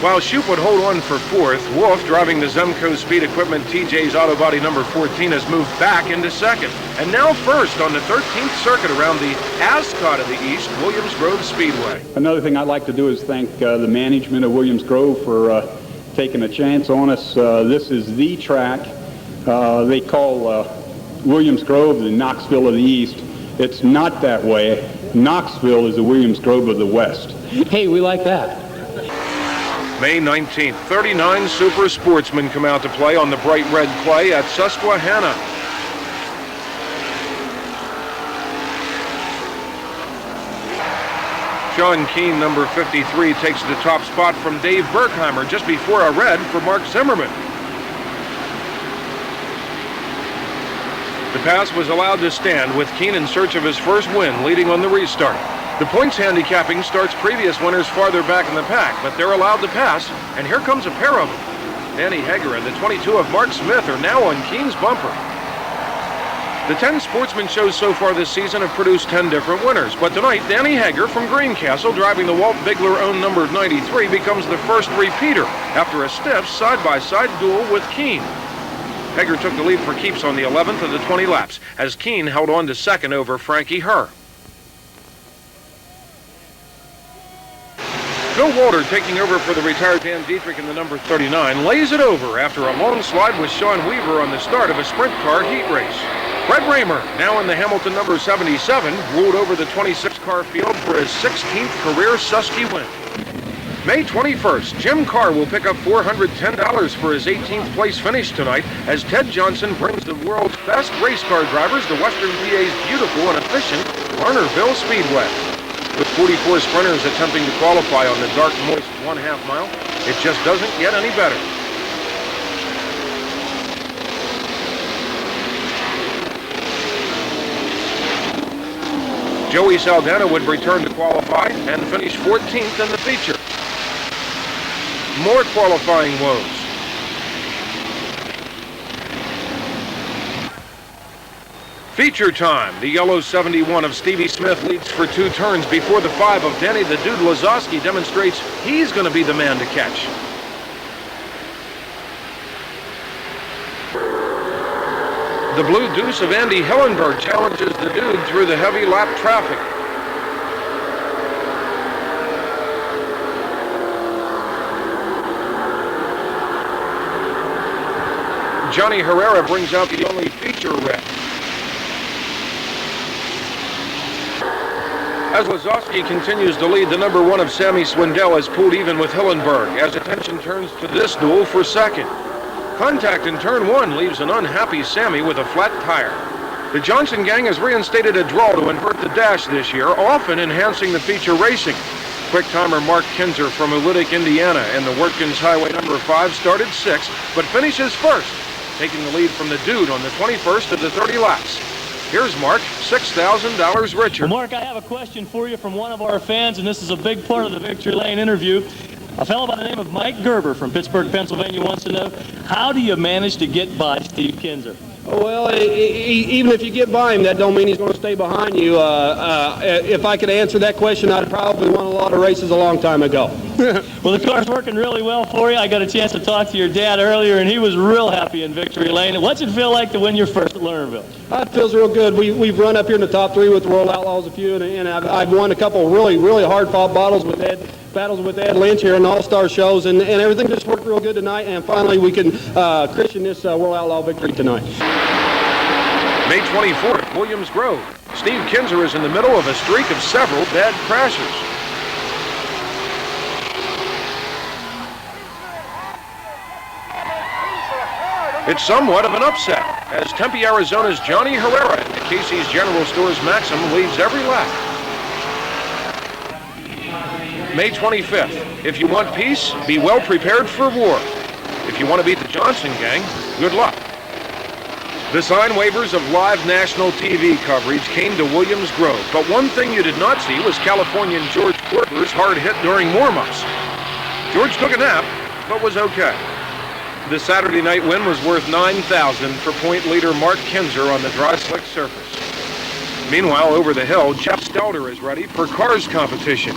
While Shoup would hold on for 4th, Wolf, driving the Zemco Speed Equipment TJ's Auto Body number 14, has moved back into 2nd. And now 1st on the 13th circuit around the Ascot of the East, Williams Grove Speedway. Another thing I'd like to do is thank the management of Williams Grove for taking a chance on us. This is the track. They call Williams Grove the Knoxville of the East. It's not that way. Knoxville is the Williams Grove of the West. Hey, we like that. May 19th, 39 super sportsmen come out to play on the bright red clay at Susquehanna. Sean Keane, number 53, takes the top spot from Dave Berkheimer just before a red for Mark Zimmerman. The pass was allowed to stand with Keane in search of his first win, leading on the restart. The points handicapping starts previous winners farther back in the pack, but they're allowed to pass, and here comes a pair of them. Danny Hager and the 22 of Mark Smith are now on Keane's bumper. The 10 sportsman shows so far this season have produced 10 different winners, but tonight Danny Hager from Greencastle, driving the Walt Bigler-owned number 93, becomes the first repeater after a stiff side-by-side duel with Keane. Hager took the lead for keeps on the 11th of the 20 laps, as Keane held on to second over Frankie Hurd. Bill Walter, taking over for the retired Dan Dietrich in the number 39, lays it over after a long slide with Sean Weaver on the start of a sprint car heat race. Fred Raymer, now in the Hamilton number 77, ruled over the 26-car field for his 16th career Susky win. May 21st, Jim Carr will pick up $410 for his 18th place finish tonight as Ted Johnson brings the world's best race car drivers to Western PA's beautiful and efficient Lernerville Speedway. With 44 sprinters attempting to qualify on the dark, moist 1/2 mile, it just doesn't get any better. Joey Saldana would return to qualify and finish 14th in the feature. More qualifying woes. Feature time. The yellow 71 of Stevie Smith leads for 2 turns before the 5 of Danny the Dude Lazowski demonstrates he's going to be the man to catch. The Blue Deuce of Andy Hillenberg challenges the Dude through the heavy lap traffic. Johnny Herrera brings out the only feature red. As Lazowski continues to lead, the number 1 of Sammy Swindell has pulled even with Hillenberg as attention turns to this duel for second. Contact in turn 1 leaves an unhappy Sammy with a flat tire. The Johnson gang has reinstated a draw to invert the dash this year, often enhancing the feature racing. Quick-timer Mark Kinzer from Ulitic, Indiana, in the Watkins Highway number 5 started 6th, but finishes 1st, taking the lead from the Dude on the 21st of the 30 laps. Here's Mark, $6,000 richer. Well, Mark, I have a question for you from one of our fans, and this is a big part of the Victory Lane interview. A fellow by the name of Mike Gerber from Pittsburgh, Pennsylvania wants to know, how do you manage to get by Steve Kinzer? Well, even if you get by him, that don't mean he's going to stay behind you. If I could answer that question, I'd probably won a lot of races a long time ago. Well, the car's working really well for you. I got a chance to talk to your dad earlier, and he was real happy in Victory Lane. What's it feel like to win your first at Lernerville? It feels real good. We've run up here in the top 3 with the World Outlaws a few, and I've won a couple really, really hard-fought battles with Ed Lynch here in All-Star shows, and everything just worked real good tonight, and finally we can christen this World Outlaw victory tonight. May 24th, Williams Grove. Steve Kinzer is in the middle of a streak of several bad crashes. It's somewhat of an upset, as Tempe, Arizona's Johnny Herrera at Casey's General Stores Maxim leads every lap. May 25th, if you want peace, be well prepared for war. If you want to beat the Johnson gang, good luck. The sine waivers of live national TV coverage came to Williams Grove, but one thing you did not see was Californian George Porter's hard hit during warm-ups. George took a nap, but was okay. The Saturday night win was worth $9,000 for point leader Mark Kinzer on the dry slick surface. Meanwhile, over the hill, Jeff Stelter is ready for cars competition.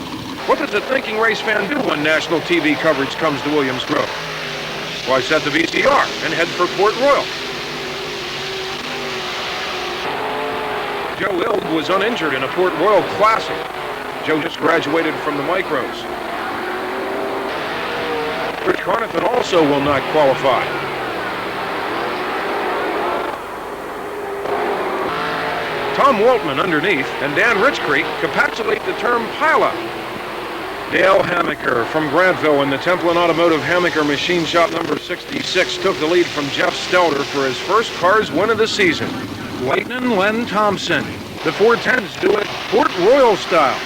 What does a thinking race fan do when national TV coverage comes to Williams Grove? Why, set the VCR and head for Port Royal. Joe Ild was uninjured in a Port Royal Classic. Joe just graduated from the Micros. Rich Carnathan also will not qualify. Tom Waltman underneath and Dan Richcreek capitulate the term pileup. Dale Hammaker from Grantville in the Templin Automotive Hammaker Machine Shop number 66 took the lead from Jeff Stelter for his first Cars win of the season. Leighton and Len Thompson. The 410s do it Port Royal style.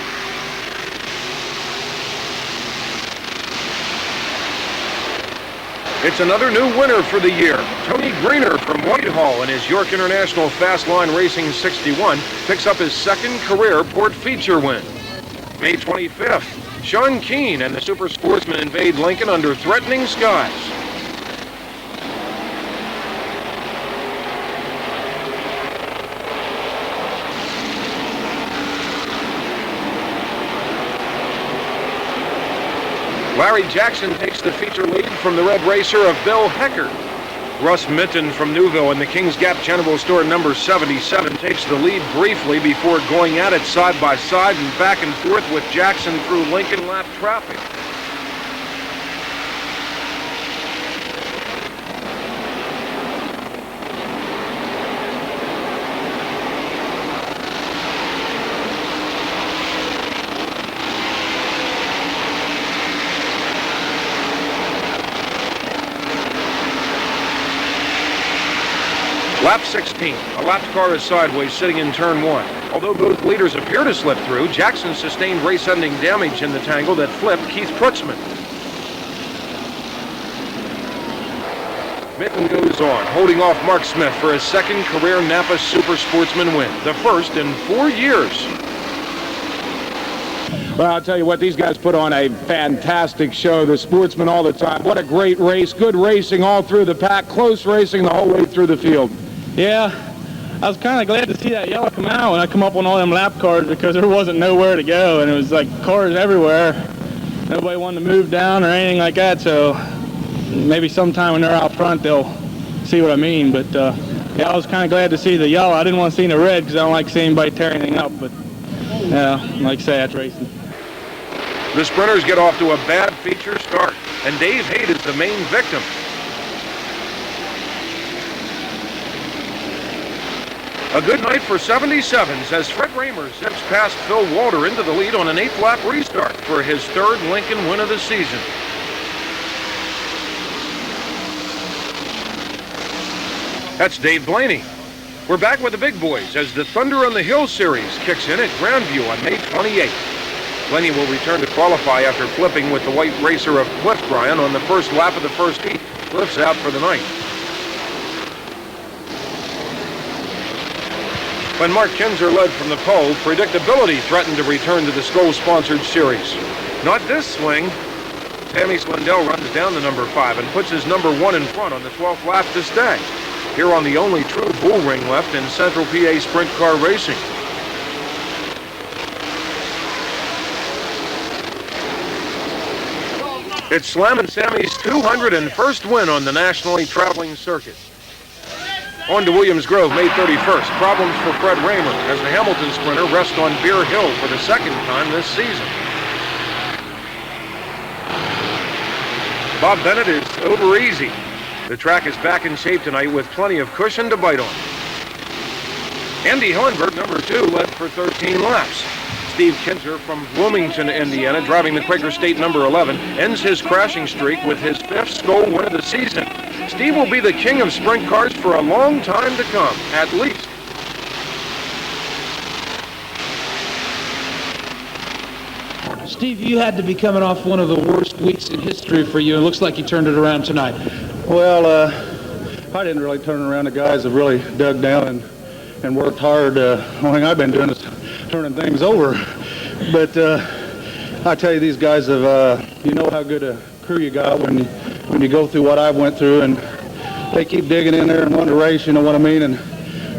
It's another new winner for the year. Tony Greener from Whitehall in his York International Fast Line Racing 61 picks up his second career Port feature win. May 25th, Sean Keane and the Super Sportsman invade Lincoln under threatening skies. Larry Jackson takes the feature lead from the Red Racer of Bill Hecker. Russ Minton from Newville in the Kings Gap General Store number 77 takes the lead briefly before going at it side by side and back and forth with Jackson through Lincoln lap traffic. Lap 16, a lapped car is sideways sitting in turn 1. Although both leaders appear to slip through, Jackson sustained race-ending damage in the tangle that flipped Keith Prutzman. Minton goes on, holding off Mark Smith for his second career Napa Super Sportsman win, the first in 4 years. Well, I'll tell you what, these guys put on a fantastic show. The Sportsmen all the time. What a great race. Good racing all through the pack. Close racing the whole way through the field. Yeah, I was kind of glad to see that yellow come out when I come up on all them lap cars because there wasn't nowhere to go, and it was like cars everywhere. Nobody wanted to move down or anything like that, so maybe sometime when they're out front they'll see what I mean. But yeah, I was kind of glad to see the yellow. I didn't want to see the red because I don't like seeing anybody tear anything up, but yeah, like I say, that's racing. The sprinters get off to a bad feature start, and Dave Haight is the main victim. A good night for 77s as Fred Raymer zips past Phil Walter into the lead on an 8th lap restart for his 3rd Lincoln win of the season. That's Dave Blaney. We're back with the big boys as the Thunder on the Hill series kicks in at Grandview on May 28th. Blaney will return to qualify after flipping with the white racer of Cliff Bryan on the first lap of the first heat. Cliff's out for the night. When Mark Kinzer led from the pole, predictability threatened to return to the Skoll-sponsored series. Not this swing. Sammy Swindell runs down the number 5 and puts his number 1 in front on the 12th lap to stay. Here on the only true bull ring left in Central PA sprint car racing. It's Slammin' Sammy's 201st win on the nationally traveling circuit. On to Williams Grove, May 31st. Problems for Fred Raymer as the Hamilton sprinter rests on Beer Hill for the second time this season. Bob Bennett is over easy. The track is back in shape tonight with plenty of cushion to bite on. Andy Hillenberg, number 2, led for 13 laps. Steve Kinzer from Bloomington, Indiana, driving the Quaker State number 11, ends his crashing streak with his 5th Skoll win of the season. Steve will be the king of sprint cars for a long time to come, at least. Steve, you had to be coming off one of the worst weeks in history for you. It looks like you turned it around tonight. Well, I didn't really turn around. The guys have really dug down and worked hard. The only thing I've been doing is turning things over. But I tell you, these guys have, you know how good a crew you got when you go through what I went through, and they keep digging in there and want to race, you know what I mean? And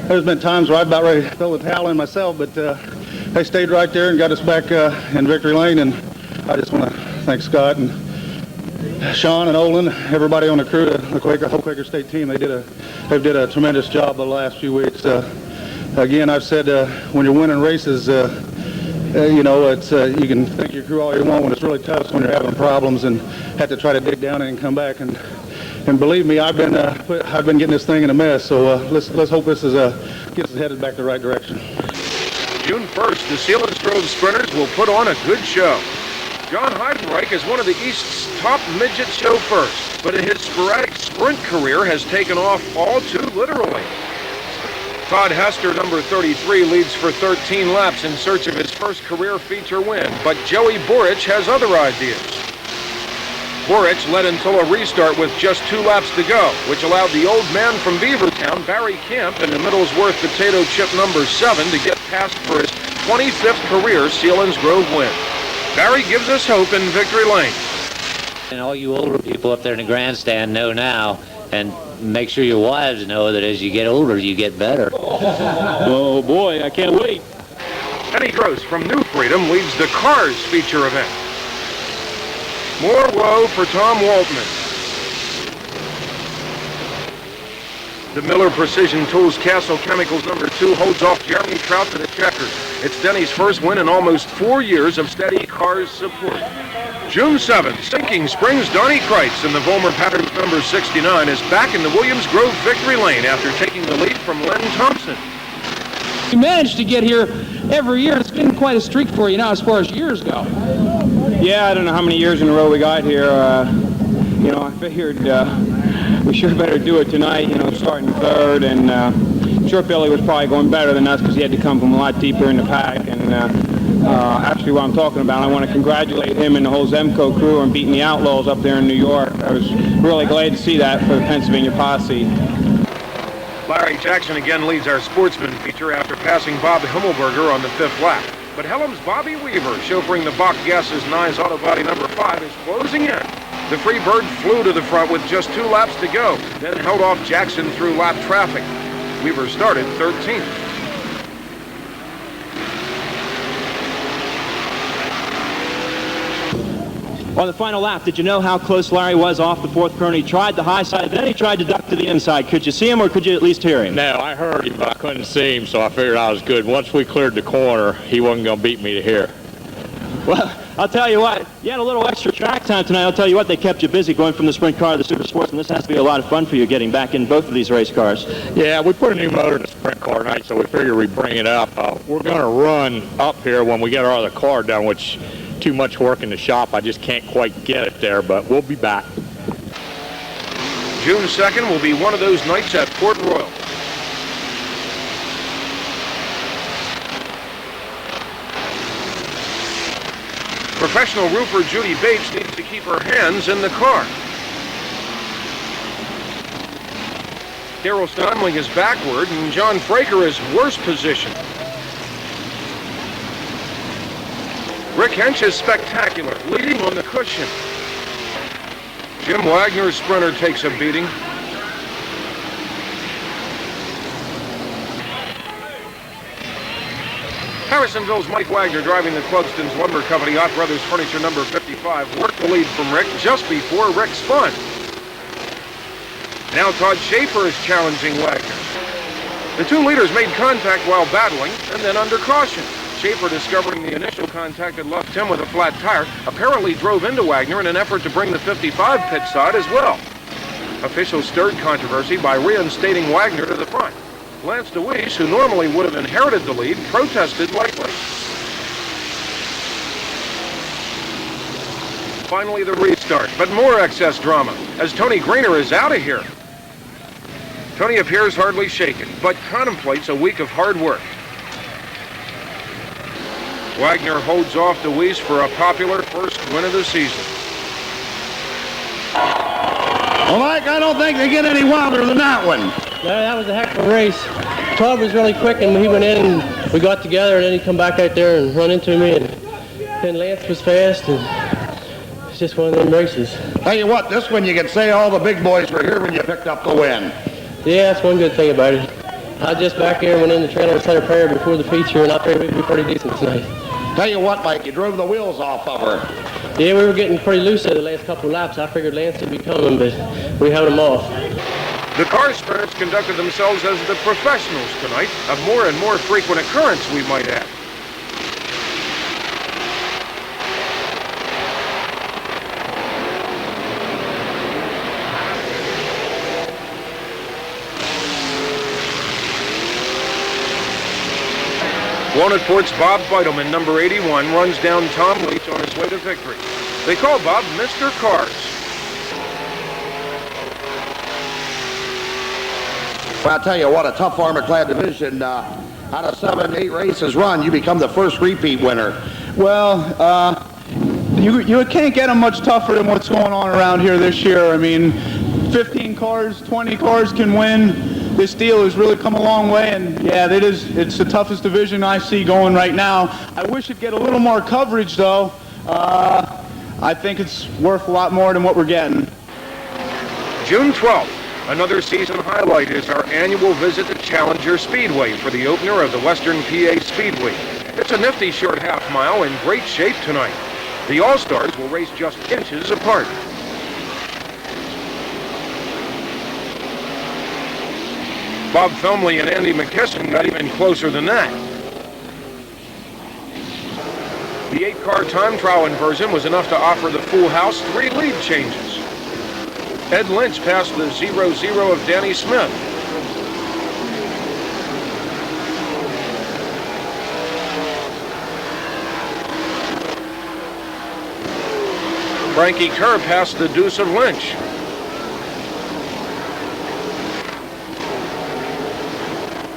there's been times where I've about ready to throw the towel in myself, but they stayed right there and got us back in victory lane, and I just want to thank Scott and Sean and Olin, everybody on the crew, the whole Quaker State team. They did a tremendous job the last few weeks. Again, I've said when you're winning races, you know, it's you can thank your crew all you want. When it's really tough, when you're having problems and have to try to dig down and come back. And believe me, I've been getting this thing in a mess. So let's hope this gets us headed back the right direction. June 1st, the Selinsgrove sprinters will put on a good show. John Heidenreich is one of the East's top midget chauffeurs, but his sporadic sprint career has taken off all too literally. Todd Hester, number 33, leads for 13 laps in search of his first career feature win, but Joey Borich has other ideas. Borich led until a restart with just 2 laps to go, which allowed the old man from Beavertown, Barry Camp, in the Middlesworth potato chip number 7 to get past for his 25th career Selinsgrove win. Barry gives us hope in victory lane. And all you older people up there in the grandstand know now, and make sure your wives know that as you get older, you get better. Oh boy, I can't wait. Kenny Gross from New Freedom leads the Cars feature event. More woe for Tom Waltman. The Miller Precision Tools Castle Chemicals number 2 holds off Jeremy Trout to the checkers. It's Denny's first win in almost 4 years of steady Cars support. June 7th, Sinking Springs Donnie Kreitz in the Volmer Patterns number 69 is back in the Williams Grove victory lane after taking the lead from Len Thompson. You managed to get here every year. It's been quite a streak for you now as far as years go. Yeah, I don't know how many years in a row we got here. You know, I figured we sure better do it tonight, you know, starting third. And sure Billy was probably going better than us because he had to come from a lot deeper in the pack. And actually what I'm talking about, I want to congratulate him and the whole Zemco crew on beating the Outlaws up there in New York. I was really glad to see that for the Pennsylvania posse. Larry Jackson again leads our sportsman feature after passing Bob Himmelberger on the 5th lap. But Hellam's Bobby Weaver, chauffeuring the Bach Gases Nyes Auto Body number 5, is closing in. The Free Bird flew to the front with just 2 laps to go, then held off Jackson through lap traffic. Weaver started 13th. On the final lap, did you know how close Larry was off the 4th corner? He tried the high side, then he tried to duck to the inside. Could you see him, or could you at least hear him? No, I heard him, but I couldn't see him, so I figured I was good. Once we cleared the corner, he wasn't going to beat me to here. Well, I'll tell you what, you had a little extra track time tonight. I'll tell you what, they kept you busy going from the sprint car to the super sports, and this has to be a lot of fun for you getting back in both of these race cars. Yeah, we put a new motor in the sprint car tonight, so we figured we'd bring it up. We're going to run up here when we get our other car done, which too much work in the shop. I just can't quite get it there, but we'll be back. June 2nd will be one of those nights at Port Royal. Professional roofer Judy Bates needs to keep her hands in the car. Daryl Stonling is backward, and John Fraker is worse position. Rick Hench is spectacular, leading on the cushion. Jim Wagner's sprinter takes a beating. Harrisonville's Mike Wagner, driving the Clugston's Lumber Company Ott Brothers Furniture number 55, worked the lead from Rick just before Rick spun. Now Todd Schaefer is challenging Wagner. The two leaders made contact while battling and then under caution. Schaefer, discovering the initial contact had left him with a flat tire, apparently drove into Wagner in an effort to bring the 55 pit side as well. Officials stirred controversy by reinstating Wagner to the front. Lance DeWeese, who normally would have inherited the lead, protested lightly. Finally the restart, but more excess drama as Tony Greener is out of here. Tony appears hardly shaken, but contemplates a week of hard work. Wagner holds off DeWeese for a popular first win of the season. Well, Mike, I don't think they get any wilder than that one. Yeah, that was a heck of a race. Todd was really quick, and he went in, and we got together, and then he come back out there and run into me, and then Lance was fast, and it's just one of them races. Tell you what, this one you can say all the big boys were here when you picked up the win. Yeah, that's one good thing about it. I just back here went in the trailer and said a prayer before the feature, and I figured we'd be pretty decent tonight. Tell you what, Mike, you drove the wheels off of her. Yeah, we were getting pretty loose there the last couple of laps. I figured Lance would be coming, but we held him off. The car sprinters conducted themselves as the professionals tonight, a more and more frequent occurrence, we might add. Walnut-Port's Bob Feidelman, number 81, runs down Tom Leach on his way to victory. They call Bob Mr. Cars. Well, I'll tell you what, a tough armor-clad division. Out of 7, 8 races run, you become the first repeat winner. Well, you can't get them much tougher than what's going on around here this year. I mean, 15 cars, 20 cars can win. This deal has really come a long way, and yeah, it's the toughest division I see going right now. I wish it'd get a little more coverage, though. I think it's worth a lot more than what we're getting. June 12th, another season highlight is our annual visit to Challenger Speedway for the opener of the Western PA Speedway. It's a nifty short half mile in great shape tonight. The All-Stars will race just inches apart. Bob Felmley and Andy McKesson got even closer than that. The 8-car time trial inversion was enough to offer the full house 3 lead changes. Ed Lynch passed the 0-0 of Danny Smith. Frankie Kerr passed the deuce of Lynch.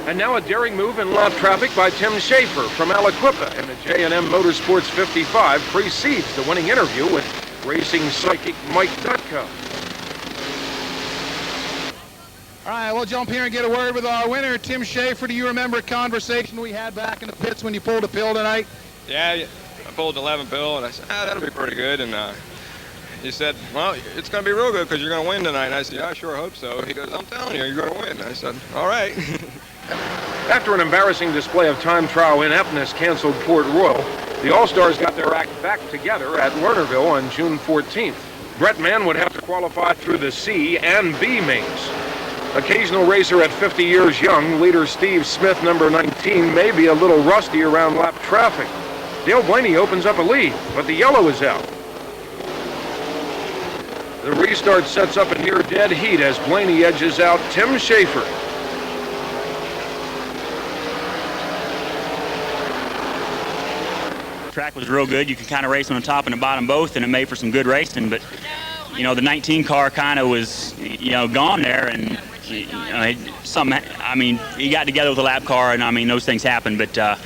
And now a daring move in lap traffic by Tim Schaefer from Aliquippa in the J&M Motorsports 55 precedes the winning interview with racing psychic Mike Dutko. All right, we'll jump here and get a word with our winner, Tim Schaefer. Do you remember a conversation we had back in the pits when you pulled a pill tonight? Yeah, I pulled the 11 pill, and I said, that'll be pretty good. And he said, well, it's going to be real good because you're going to win tonight. And I said, yeah, I sure hope so. He goes, I'm telling you, you're going to win. And I said, all right. After an embarrassing display of time trial ineptness canceled Port Royal, the All-Stars got their act back together at Lernerville on June 14th. Brett Mann would have to qualify through the C and B mains. Occasional racer at 50 years young, leader Steve Smith, number 19, may be a little rusty around lap traffic. Dale Blaney opens up a lead, but the yellow is out. The restart sets up a near dead heat as Blaney edges out Tim Schaefer. Track was real good. You could kind of race on the top and the bottom both, and it made for some good racing. But you know, the 19 car kind of was, you know, gone there, and you know, I mean, he got together with the lap car, and I mean, those things happen. But you know,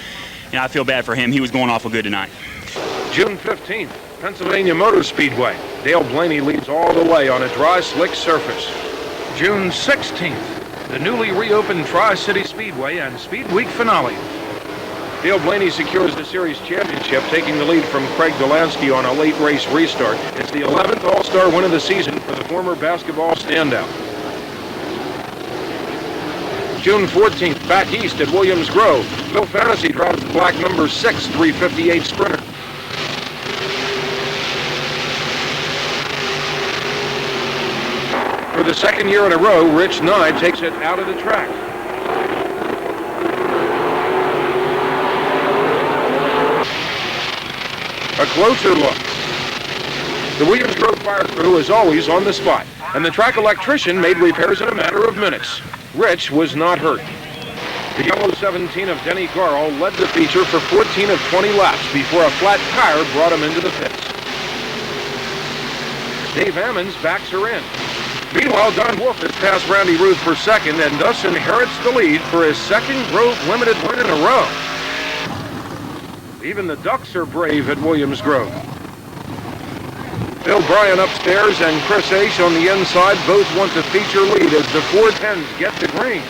I feel bad for him. He was going awful good tonight. June 15th, Pennsylvania Motor Speedway. Dale Blaney leads all the way on a dry, slick surface. June 16th, the newly reopened Tri-City Speedway and Speed Week finale. Dale Blaney secures the series championship, taking the lead from Craig Delansky on a late race restart. It's the 11th All-Star win of the season for the former basketball standout. June 14th, back east at Williams Grove, Phil Fantasy drives the black number 6 358 Sprinter. For the second year in a row, Rich Nye takes it out of the track. A closer look. The Williams Grove Fire Crew is always on the spot, and the track electrician made repairs in a matter of minutes. Rich was not hurt. The yellow 17 of Denny Garl led the feature for 14 of 20 laps before a flat tire brought him into the pits. Dave Ammons backs her in. Meanwhile, Don Wolf has passed Randy Ruth for second and thus inherits the lead for his second Grove Limited win in a row. Even the Ducks are brave at Williams Grove. Bill Bryan upstairs and Chris Ace on the inside both want to feature lead as the 410s get the green.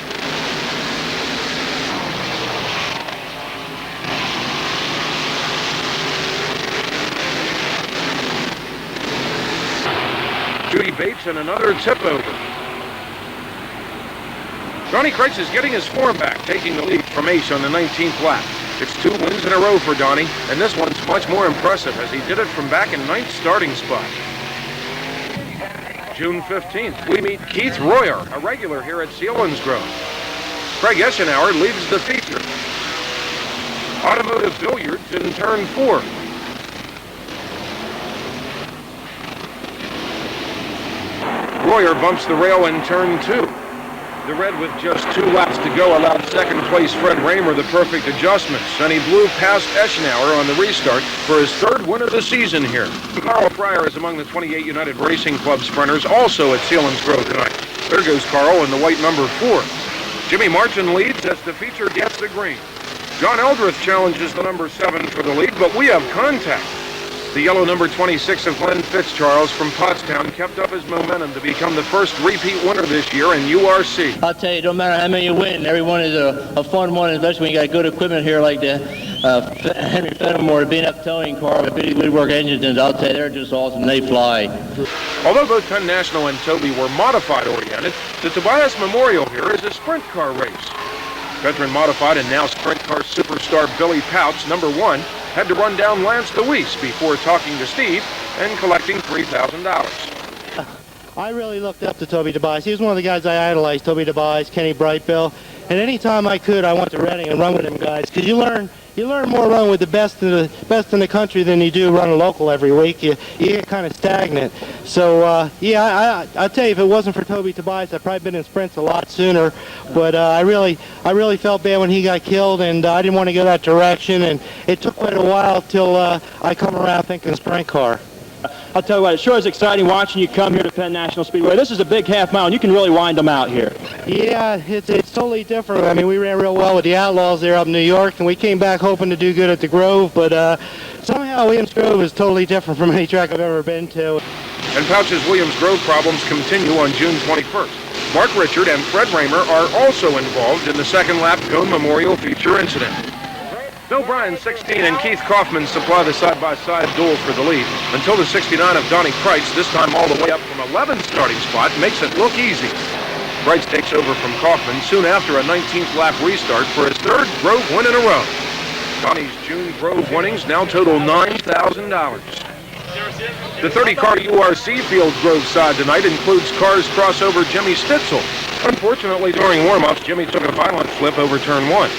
Judy Bates and another tip over. Donnie Kreitz is getting his form back, taking the lead from Ace on the 19th lap. It's 2 wins in a row for Donnie, and this one's much more impressive as he did it from back in 9th starting spot. June 15th, we meet Keith Royer, a regular here at Selinsgrove. Craig Eschenauer leads the feature. Automotive Billiards in turn 4. Royer bumps the rail in turn 2. The red, with just 2 laps to go, allowed second place Fred Raymer the perfect adjustments, and he blew past Eschenauer on the restart for his 3rd win of the season here. Carl Fryer is among the 28 United Racing Club sprinters, also at Selinsgrove tonight. There goes Carl in the white number 4. Jimmy Martin leads as the feature gets the green. John Eldrith challenges the number 7 for the lead, but we have contact. The yellow number 26 of Glenn Fitzcharles from Pottstown kept up his momentum to become the first repeat winner this year in URC. I'll tell you, it don't matter how many you win, every one is a fun one, especially when you got good equipment here like the Henry Fenimore being up towing car with Big Woodwork engines, and I'll tell you, they're just awesome. They fly. Although both Penn National and Toby were modified-oriented, the Tobias Memorial here is a sprint car race. Veteran modified and now sprint car superstar Billy Pouts, number 1, had to run down Lance DeWeese before talking to Steve and collecting $3,000. I really looked up to Toby Tobias. He was one of the guys I idolized, Toby Tobias, Kenny Brightbill. And anytime I could, I went to Reading and run with them guys, because you learn more running with the best in the country than you do running local every week. You get kind of stagnant. So yeah, I'll tell you, if it wasn't for Toby Tobias, I'd probably been in sprints a lot sooner. But I really felt bad when he got killed, and I didn't want to go that direction. And it took quite a while till I come around thinking sprint car. I'll tell you what, it sure is exciting watching you come here to Penn National Speedway. This is a big half mile, and you can really wind them out here. Yeah, it's totally different. I mean, we ran real well with the Outlaws there up in New York, and we came back hoping to do good at the Grove, but somehow Williams Grove is totally different from any track I've ever been to. And Pouch's Williams Grove problems continue on June 21st. Mark Richard and Fred Raymer are also involved in the second lap Cone Memorial feature incident. Bill Bryan, 16, and Keith Kaufman supply the side-by-side duel for the lead until the 69 of Donnie Kreitz, this time all the way up from 11th starting spot, makes it look easy. Kreitz takes over from Kaufman soon after a 19th lap restart for his 3rd Grove win in a row. Donnie's June Grove winnings now total $9,000. The 30-car URC field Grove side tonight includes Cars crossover Jimmy Stitzel. Unfortunately, during warm-ups, Jimmy took a violent flip over turn 1.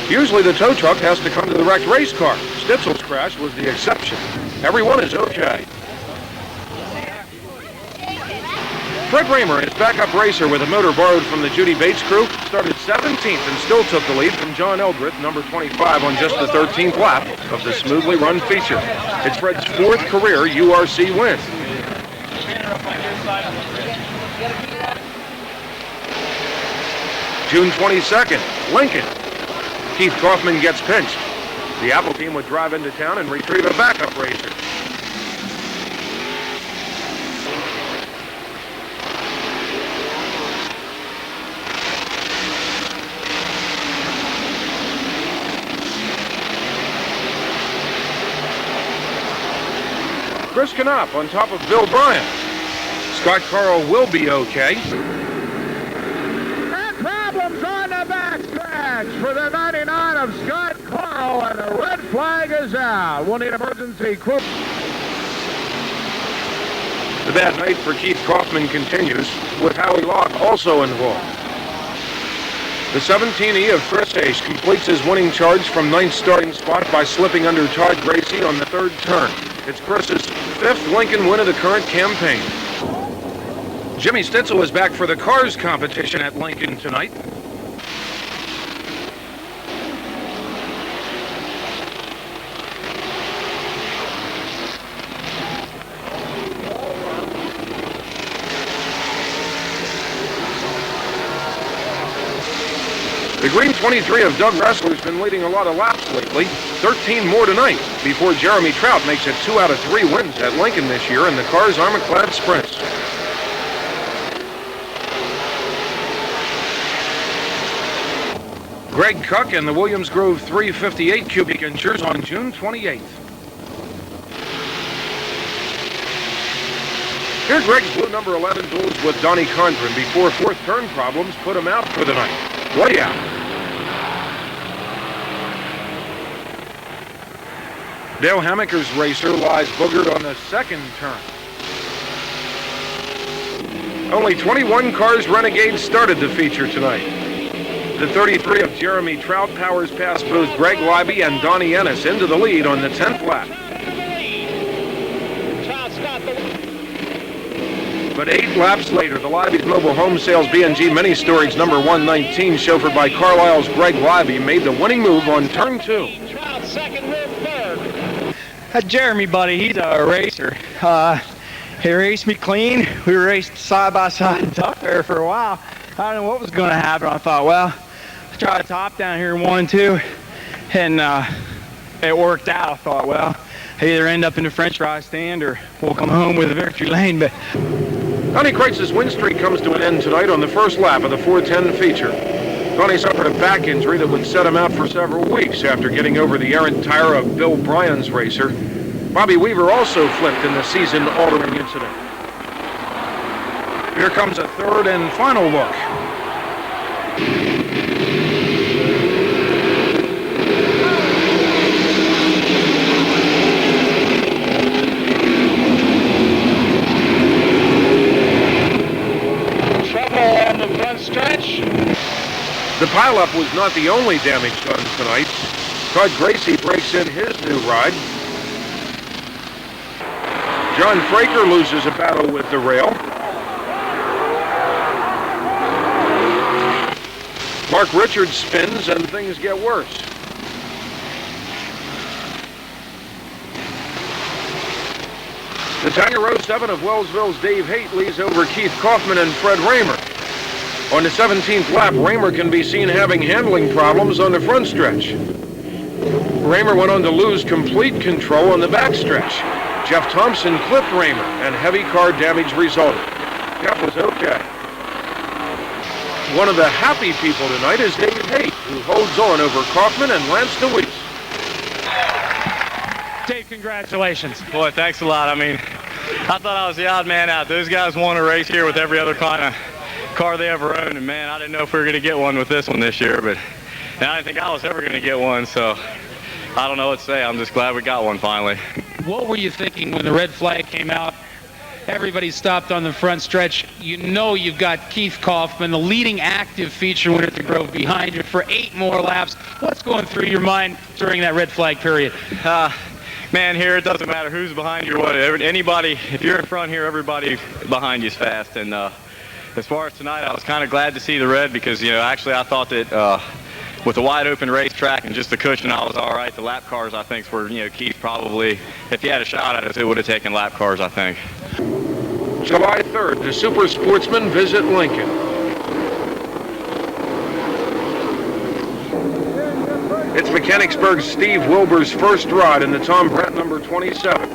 Usually the tow truck has to come to the wrecked race car. Stitzel's crash was the exception. Everyone is okay. Fred Raymer, his backup racer with a motor borrowed from the Judy Bates crew, started 17th and still took the lead from John Eldrith, number 25, on just the 13th lap of the smoothly run feature. It's Fred's 4th career URC win. June 22nd, Lincoln. Keith Kaufman gets pinched. The Apple team would drive into town and retrieve a backup racer. Chris Knopp on top of Bill Bryan. Scott Carl will be okay. And problems on the backstretch for the 99 of Scott Carl, and the red flag is out. We'll need emergency crew. The bad night for Keith Kaufman continues, with Howie Locke also involved. The 17E of Chris Ace completes his winning charge from 9th starting spot by slipping under Todd Gracie on the 3rd turn. It's Chris's 5th Lincoln win of the current campaign. Jimmy Stitzel is back for the Cars competition at Lincoln tonight. The green 23 of Doug Ressler's been leading a lot of laps lately, 13 more tonight, before Jeremy Trout makes it 2 out of 3 wins at Lincoln this year in the Cars Armor-Clad Sprints. Greg Cuck and the Williams Grove 358 cubic inchers on June 28th. Here Greg's blue number 11 duels with Donnie Condren before 4th turn problems put him out for the night. Way out. Dale Hammaker's racer lies boogered on the 2nd turn. Only 21 Cars Renegades started the feature tonight. The 33 of Jeremy Trout powers past both Greg Leiby and Donnie Ennis into the lead on the 10th lap. But 8 laps later, the Leiby's Mobile Home Sales B&G Mini Storage number 119, chauffeured by Carlisle's Greg Leiby, made the winning move on turn 2. That Jeremy buddy, he's a racer. He raced me clean. We raced side by side and up there for a while. I don't know what was going to happen. I thought, well, let's try to top down here in 1 and 2. And it worked out. I thought, well, I either end up in the French fry stand or we'll come home with a victory lane. But Donnie Kreitz's win streak comes to an end tonight on the 1st lap of the 410 feature. Donnie suffered a back injury that would set him out for several weeks after getting over the errant tire of Bill Bryan's racer. Bobby Weaver also flipped in the season-altering incident. Here comes a 3rd and final look. On the front stretch. The pileup was not the only damage done tonight. Todd Gracie breaks in his new ride. John Fraker loses a battle with the rail. Mark Richards spins and things get worse. The Tanya Row 7 of Wellsville's Dave Haight leads over Keith Kaufman and Fred Raymer. On the 17th lap, Raymer can be seen having handling problems on the front stretch. Raymer went on to lose complete control on the backstretch. Jeff Thompson clipped Raymer, and heavy car damage resulted. Jeff was okay. One of the happy people tonight is Dave Haight, who holds on over Kaufman and Lance DeWeese. Dave, congratulations. Boy, thanks a lot. I mean, I thought I was the odd man out. Those guys won a race here with every other kind of car they ever owned, and man, I didn't know if we were going to get one with this one this year, but I didn't think I was ever going to get one, so I don't know what to say. I'm just glad we got one finally. What were you thinking when the red flag came out? Everybody stopped on the front stretch. You know you've got Keith Kaufman, the leading active feature winner at the Grove, behind you for 8 more laps. What's going through your mind during that red flag period? Man, here it doesn't matter who's behind you or what. Anybody, if you're in front here, everybody behind you is fast. And as far as tonight, I was kind of glad to see the red because, you know, actually I thought that with a wide open racetrack and just the cushion, I was all right. The lap cars, I think, were, you know, Keith probably, if he had a shot at us, it would have taken lap cars, I think. July 3rd, the Super Sportsmen visit Lincoln. It's Mechanicsburg's Steve Wilbur's first rod in the Tom Brandt number 27.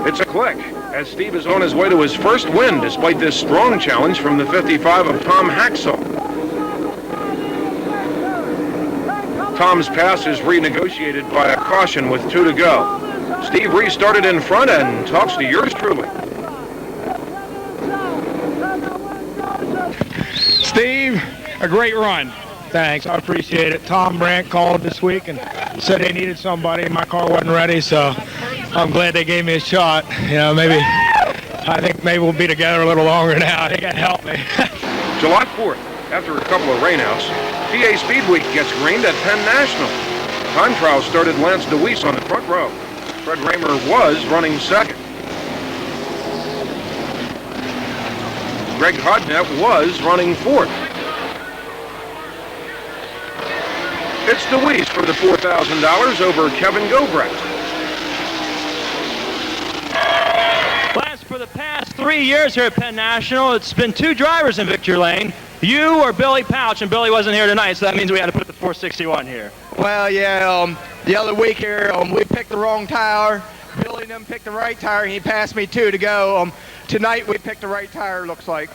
It's a click, as Steve is on his way to his first win despite this strong challenge from the 55 of Tom Haxall. Tom's pass is renegotiated by a caution with 2 to go. Steve restarted in front and talks to yours truly. Steve, a great run. Thanks, I appreciate it. Tom Brandt called this week and said they needed somebody. My car wasn't ready, so I'm glad they gave me a shot. You know, I think maybe we'll be together a little longer now. They got to help me. July 4th, after a couple of rainouts, PA Speed Week gets greened at Penn National. Time trial started Lance DeWeese on the front row. Fred Raymer was running second. Greg Hodnett was running fourth. It's DeWeese for the $4,000 over Kevin Gobrecht. Lance, for the past 3 years here at Penn National, it's been 2 drivers in victory lane. You or Billy Pouch, and Billy wasn't here tonight, so that means we had to put the 461 here. Well, yeah, the other week here, we picked the wrong tire. Billy and them picked the right tire, and he passed me 2 to go. Tonight we picked the right tire, looks like.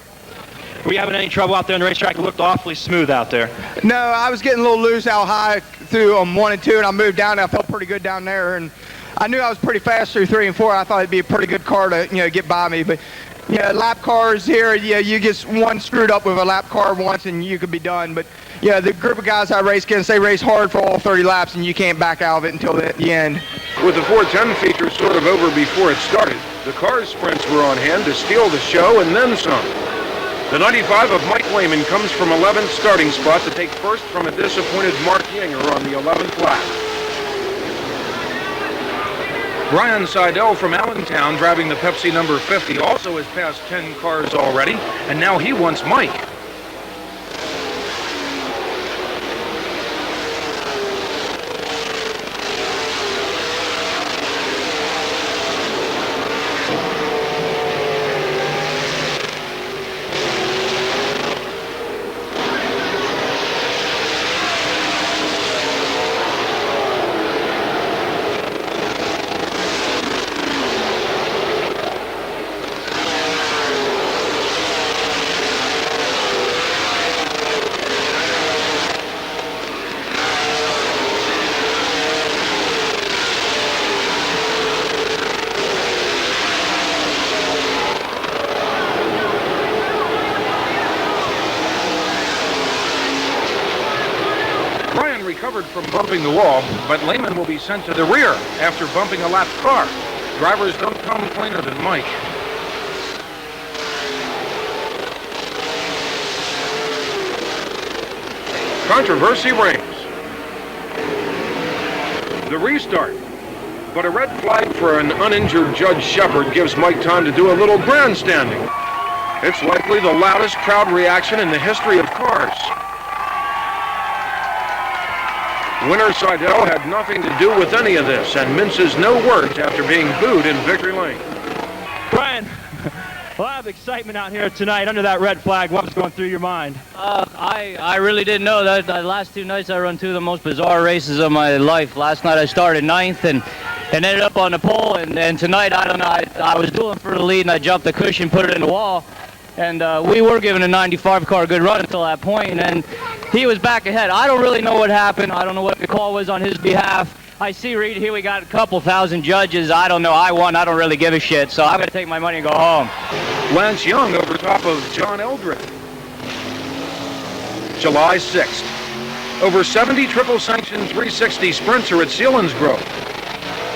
Were you having any trouble out there on the racetrack? It looked awfully smooth out there. No, I was getting a little loose out high through 1 and 2, and I moved down, and I felt pretty good down there. And I knew I was pretty fast through 3 and 4. I thought it'd be a pretty good car to, get by me. But, lap cars here, you get one screwed up with a lap car once, and you could be done. But, the group of guys I race against, they race hard for all 30 laps, and you can't back out of it until the end. With the 410 feature sort of over before it started, the cars' sprints were on hand to steal the show and then some. The 95 of Mike Lehman comes from 11th starting spot to take first from a disappointed Mark Yinger on the 11th lap. Brian Seidel from Allentown, driving the Pepsi number 50, also has passed 10 cars already, and now he wants Mike. Recovered from bumping the wall, but Lehman will be sent to the rear after bumping a lapped car. Drivers don't come cleaner than Mike. Controversy reigns. The restart, but a red flag for an uninjured Judge Shepard gives Mike time to do a little grandstanding. It's likely the loudest crowd reaction in the history of cars. Winner Seidel had nothing to do with any of this and minces no words after being booed in victory lane. Brian, a lot of excitement out here tonight under that red flag. What was going through your mind? I really didn't know that. The last 2 nights I run 2 of the most bizarre races of my life. Last night I started 9th and ended up on the pole, and tonight, I don't know, I was doing for the lead and I jumped the cushion, put it in the wall. And we were giving a 95 car a good run until that point, and he was back ahead. I don't really know what happened. I don't know what the call was on his behalf. I see Reed here, we got a couple thousand judges. I don't know. I won. I don't really give a shit, so I'm going to take my money and go home. Lance Young over top of John Eldred. July 6th. Over 70 triple-sanctioned 360 sprints are at Selinsgrove.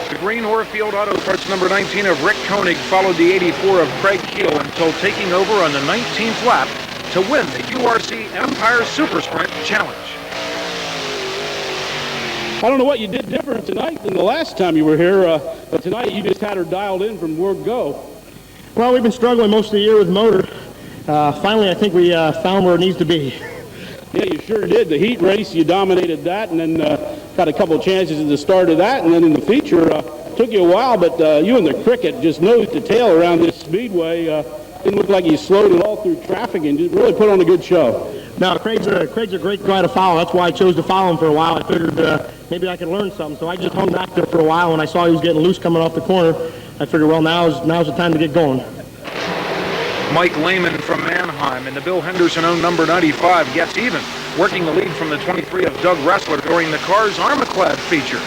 The green Orfield Auto Parts number 19 of Rick Koenig followed the 84 of Craig Keel until taking over on the 19th lap to win the URC Empire Super Sprint Challenge. I don't know what you did different tonight than the last time you were here, but tonight you just had her dialed in from word go. Well, we've been struggling most of the year with the motor. Finally, I think we found where it needs to be. Yeah, you sure did. The heat race, you dominated that, and then got a couple of chances at the start of that, and then in the feature, took you a while, but you and the Cricket just nosed the tail around this speedway. didn't look like he slowed at all through traffic and just really put on a good show. No, Craig's a great guy to follow. That's why I chose to follow him for a while. I figured maybe I could learn something. So I just hung back there for a while. When I saw he was getting loose coming off the corner, I figured, well, now's the time to get going. Mike Lehman from Mannheim in the Bill Henderson-owned number 95 gets even, working the lead from the 23 of Doug Ressler during the car's Armaclad feature.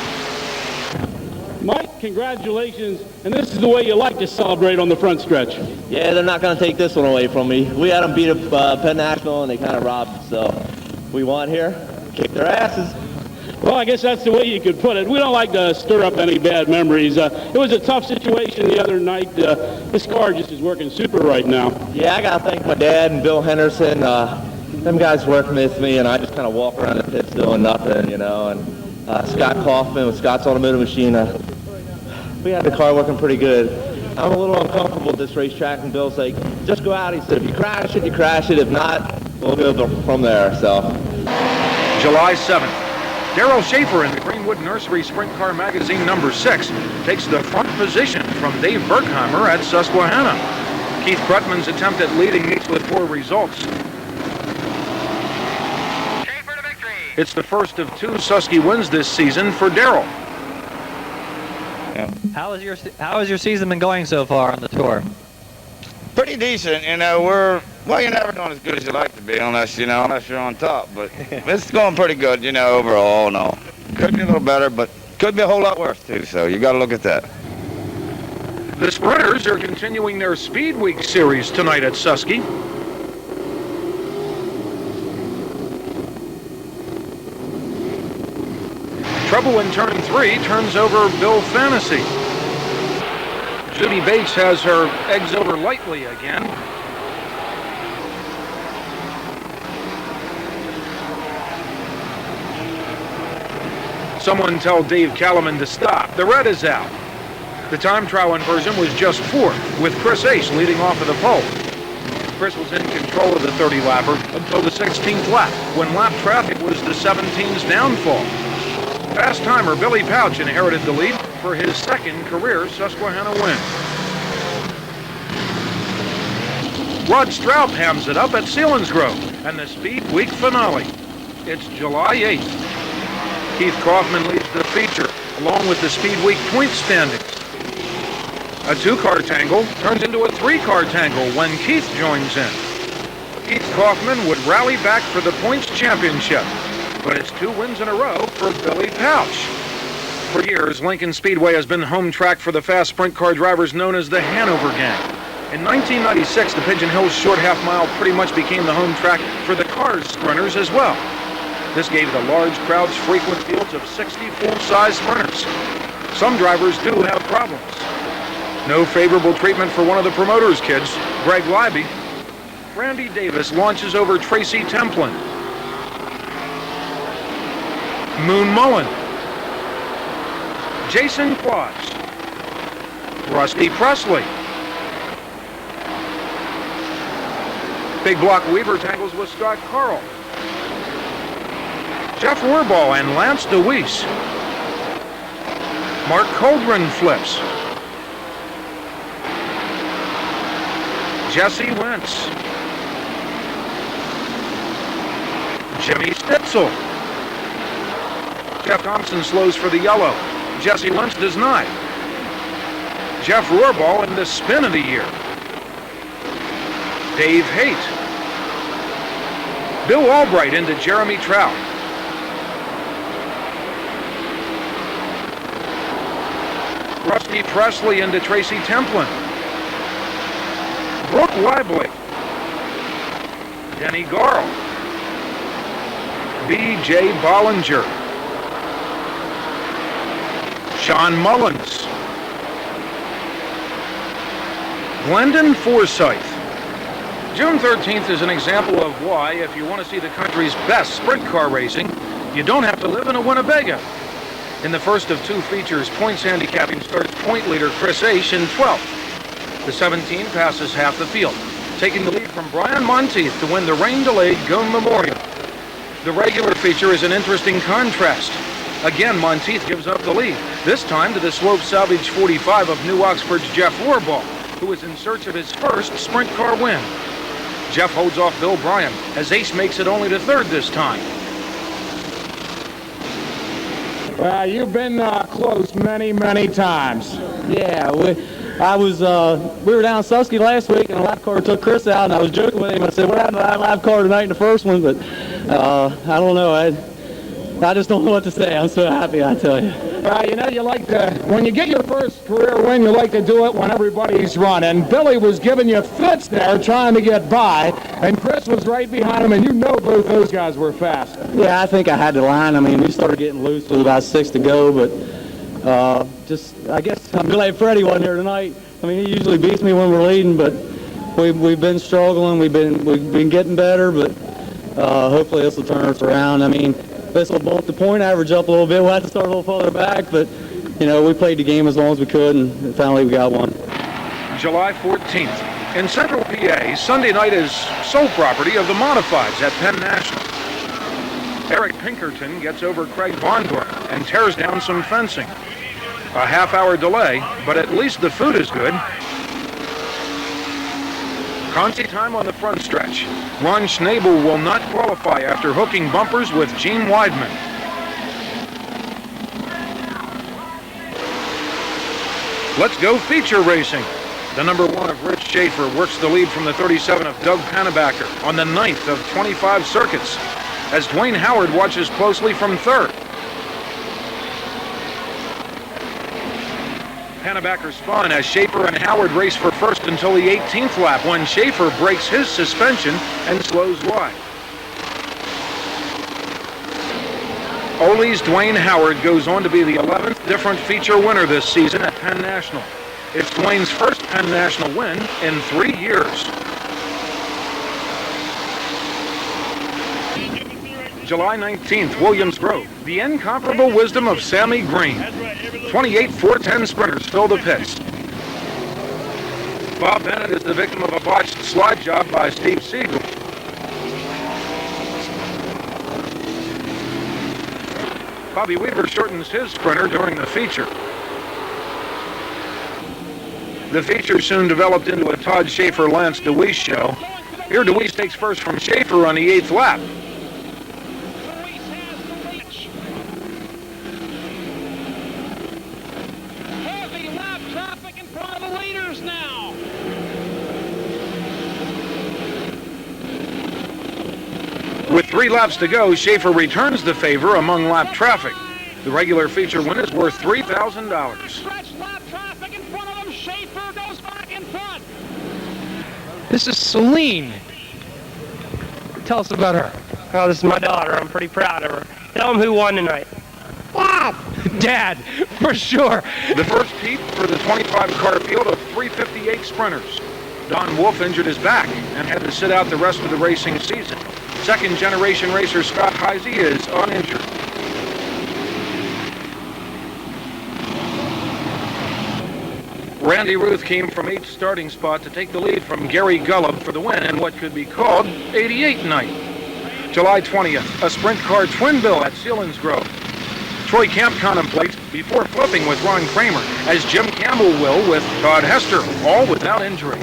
Mike, congratulations, and this is the way you like to celebrate on the front stretch. Yeah, they're not going to take this one away from me. We had them beat up Penn National, and they kind of robbed us, so we won here, kick their asses. Well, I guess that's the way you could put it. We don't like to stir up any bad memories. It was a tough situation the other night. This car just is working super right now. Yeah, I got to thank my dad and Bill Henderson. Them guys work with me, and I just kind of walk around the pits doing nothing, you know. And Scott Kaufman with Scott's Automotive Machine, we had the car working pretty good. I'm a little uncomfortable at this racetrack, and Bill's like, just go out. He said, if you crash it, you crash it. If not, we'll go from there, so. July 7th. Darrell Schaefer in the Greenwood Nursery Sprint Car Magazine number 6 takes the front position from Dave Berkheimer at Susquehanna. Keith Krutman's attempt at leading meets with poor results. Schaefer to victory. It's the first of 2 Susky wins this season for Darrell. Yeah. How has your season been going so far on the tour? Pretty decent, you know. You're never doing as good as you like to be unless you're on top. But it's going pretty good, you know, overall. No, could be a little better, but could be a whole lot worse too. So you got to look at that. The sprinters are continuing their Speed Week series tonight at Susky. Trouble in turn 3 turns over Bill Fantasy. Judy Bates has her eggs over lightly again. Someone tell Dave Callman to stop. The red is out. The time trial inversion was just 4th, with Chris Ace leading off of the pole. Chris was in control of the 30-lapper until the 16th lap, when lap traffic was the 17's downfall. Fast timer Billy Pouch inherited the lead for his 2nd career Susquehanna win. Rod Straub hams it up at Selinsgrove and the Speed Week finale. It's July 8th. Keith Kaufman leads the feature, along with the Speed Week point standings. A 2-car tangle turns into a 3-car tangle when Keith joins in. Keith Kaufman would rally back for the points championship, but it's 2 wins in a row for Billy Pouch. For years, Lincoln Speedway has been home track for the fast sprint car drivers known as the Hanover Gang. In 1996, the Pigeon Hills short half mile pretty much became the home track for the Cars sprinters as well. This gave the large crowds frequent fields of 60 full-size sprinters. Some drivers do have problems. No favorable treatment for one of the promoter's kids, Greg Libby. Randy Davis launches over Tracy Templin. Moon Mullen. Jason Claus. Rusty Presley. Big Block Weaver tangles with Scott Carl. Jeff Werbaugh and Lance DeWeese. Mark Coldren flips. Jesse Wentz. Jimmy Stitzel. Jeff Thompson slows for the yellow. Jesse Wentz does not. Jeff Rohrbaugh in the spin of the year. Dave Haight. Bill Albright into Jeremy Trout. Rusty Presley into Tracy Templin. Brooke Lively. Denny Garl. B.J. Bollinger. Sean Mullins. Glendon Forsythe. June 13th is an example of why, if you want to see the country's best sprint car racing, you don't have to live in a Winnebago. In the first of 2 features, points handicapping starts point leader Chris Ace in 12th. The 17 passes half the field, taking the lead from Brian Monteith to win the rain-delayed Goon Memorial. The regular feature is an interesting contrast. Again, Monteith gives up the lead, this time to the Slope Salvage 45 of New Oxford's Jeff Werbaugh. who is in search of his first sprint car win. Jeff holds off Bill Bryan as Ace makes it only to third this time. Well, you've been close many, many times. Yeah, we were down Susky last week, and a lap car took Chris out, and I was joking with him. I said, what happened to that lap car tonight in the first one? But I don't know. I just don't know what to say. I'm so happy, I tell you. You know, you like to, when you get your first career win, you like to do it when everybody's running. Billy was giving you fits there trying to get by, and Chris was right behind him, and you know both those guys were fast. Yeah, I think I had the line. I mean, we started getting loose with about 6 to go, but I guess I'm glad Freddie wasn't here tonight. I mean, he usually beats me when we're leading, but we've been struggling. We've been getting better, but hopefully this will turn us around. I mean, this will bump the point average up a little bit. We'll have to start a little further back, but, you know, we played the game as long as we could, and finally we got one. July 14th. In Central PA, Sunday night is sole property of the Modifieds at Penn National. Eric Pinkerton gets over Craig Vondorf and tears down some fencing. A half-hour delay, but at least the food is good. Conti time on the front stretch. Ron Schnabel will not qualify after hooking bumpers with Gene Weidman. Let's go feature racing. The number 1 of Rich Schaefer works the lead from the 37 of Doug Pennebaker on the 9th of 25 circuits, as Dwayne Howard watches closely from third. Pennebaker spun as Schaefer and Howard race for first until the 18th lap, when Schaefer breaks his suspension and slows wide. Ole's Dwayne Howard goes on to be the 11th different feature winner this season at Penn National. It's Dwayne's first Penn National win in 3 years. July 19th, Williams Grove. The incomparable wisdom of Sammy Green. 28 410 sprinters fill the pits. Bob Bennett is the victim of a botched slide job by Steve Siegel. Bobby Weaver shortens his sprinter during the feature. The feature soon developed into a Todd Schaefer-Lance DeWeese show. Here DeWeese takes first from Schaefer on the 8th lap. With 3 laps to go, Schaefer returns the favor among lap traffic. The regular feature win is worth $3,000. This is Celine. Tell us about her. Oh, this is my daughter. I'm pretty proud of her. Tell them who won tonight. Dad, for sure. The first heat for the 25-car field of 358 sprinters. Don Wolf injured his back and had to sit out the rest of the racing season. Second-generation racer Scott Heisey is uninjured. Randy Ruth came from 8th starting spot to take the lead from Gary Gullub for the win in what could be called 88 night. July 20th, a sprint car twin bill at Selinsgrove. Troy Camp contemplates before flipping with Ron Kramer, as Jim Campbell will with Todd Hester, all without injury.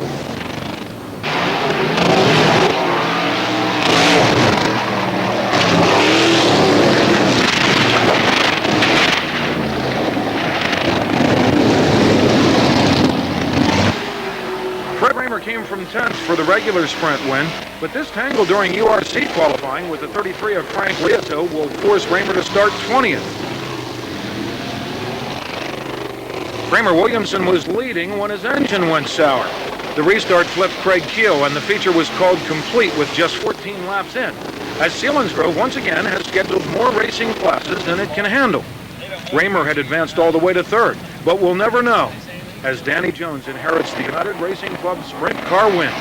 Came from 10th for the regular sprint win, but this tangle during URC qualifying with the 33 of Frank Leoto will force Raymer to start 20th. Kramer Williamson was leading when his engine went sour. The restart flipped Craig Keel, and the feature was called complete with just 14 laps in, as Selinsgrove once again has scheduled more racing classes than it can handle. Raymer had advanced all the way to third, but we'll never know, as Danny Jones inherits the United Racing Club sprint car win.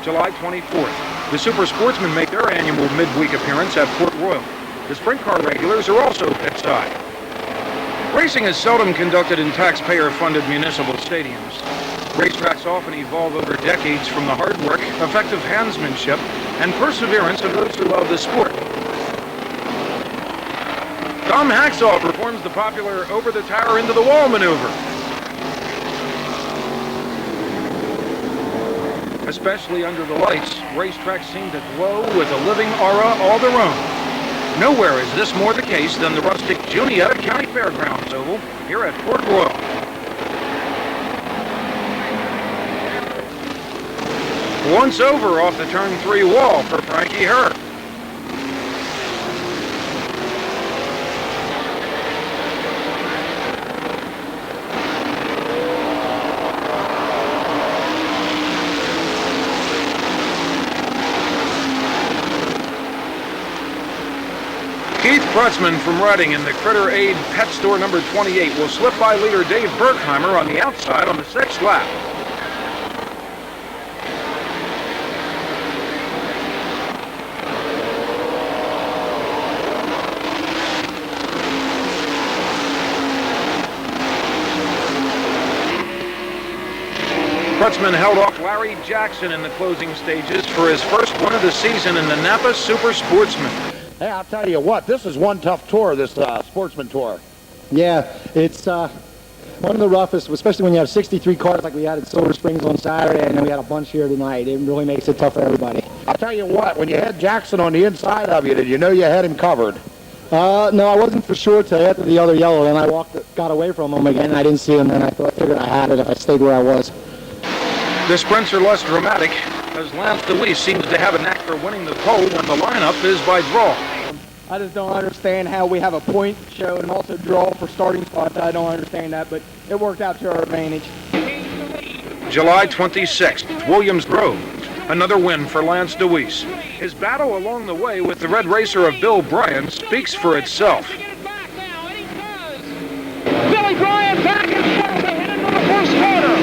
July 24th, the Super Sportsmen make their annual midweek appearance at Port Royal. The sprint car regulars are also pitside. Racing is seldom conducted in taxpayer-funded municipal stadiums. Racetracks often evolve over decades from the hard work, effective handsmanship, and perseverance of those who love the sport. Tom Hacksaw performs the popular over-the-tower into-the-wall maneuver. Especially under the lights, racetracks seem to glow with a living aura all their own. Nowhere is this more the case than the rustic Juniata County Fairgrounds Oval here at Port Royal. Once over off the turn 3 wall for Frankie Herr. Keith Prutzman from Reading in the Critter Aid Pet Store number 28 will slip by leader Dave Berkheimer on the outside on the 6th lap. Prutzman held off Larry Jackson in the closing stages for his first win of the season in the Napa Super Sportsman. Hey, I'll tell you what, this is one tough tour, this Sportsman Tour. Yeah, it's one of the roughest, especially when you have 63 cars like we had at Silver Springs on Saturday, and then we had a bunch here tonight. It really makes it tough for everybody. I'll tell you what, when you had Jackson on the inside of you, did you know you had him covered? No, I wasn't for sure till after the other yellow, and I got away from him again, and I didn't see him, and I figured I had it if I stayed where I was. The sprints are less dramatic, as Lance DeWeese seems to have a knack for winning the pole when the lineup is by draw. I just don't understand how we have a point show and also draw for starting spots. I don't understand that, but it worked out to our advantage. July 26th, Williams Grove. Another win for Lance DeWeese. His battle along the way with the red racer of Bill Bryan speaks for itself. Billy Bryan back in front to hit into the first corner.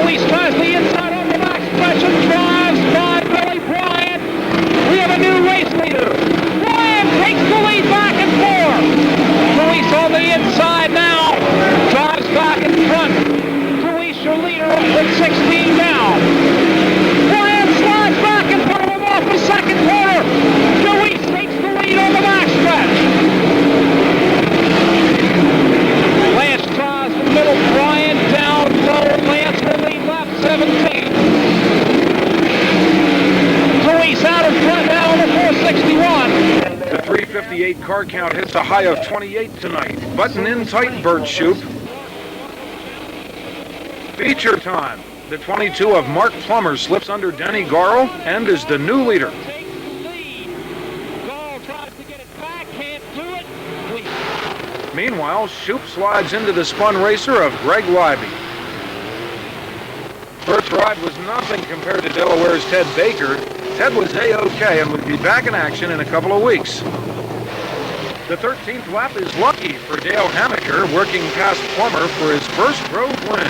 Luis tries the inside on the back stretch and drives by Billy Bryan. We have a new race leader. Bryan takes the lead back and forth. Luis on the inside now. Drives back in front. Luis, your leader, with 16 down. Bryan slides back in front of him off the second corner. Luis takes the lead on the back stretch. Lance tries the middle. Bryan down low. Lance will lead lap 17. Luis out in front now on the 461. The 358 car count hits a high of 28 tonight. Button in tight, Bert Shoup. Feature time. The 22 of Mark Plummer slips under Denny Garl and is the new leader. Meanwhile, Shoup slides into the spun racer of Greg Libby. Bert's ride was nothing compared to Delaware's Ted Baker. Ted was A-OK and would be back in action in a couple of weeks. The 13th lap is lucky for Dale Hammaker, working past Plummer for his first Grove win.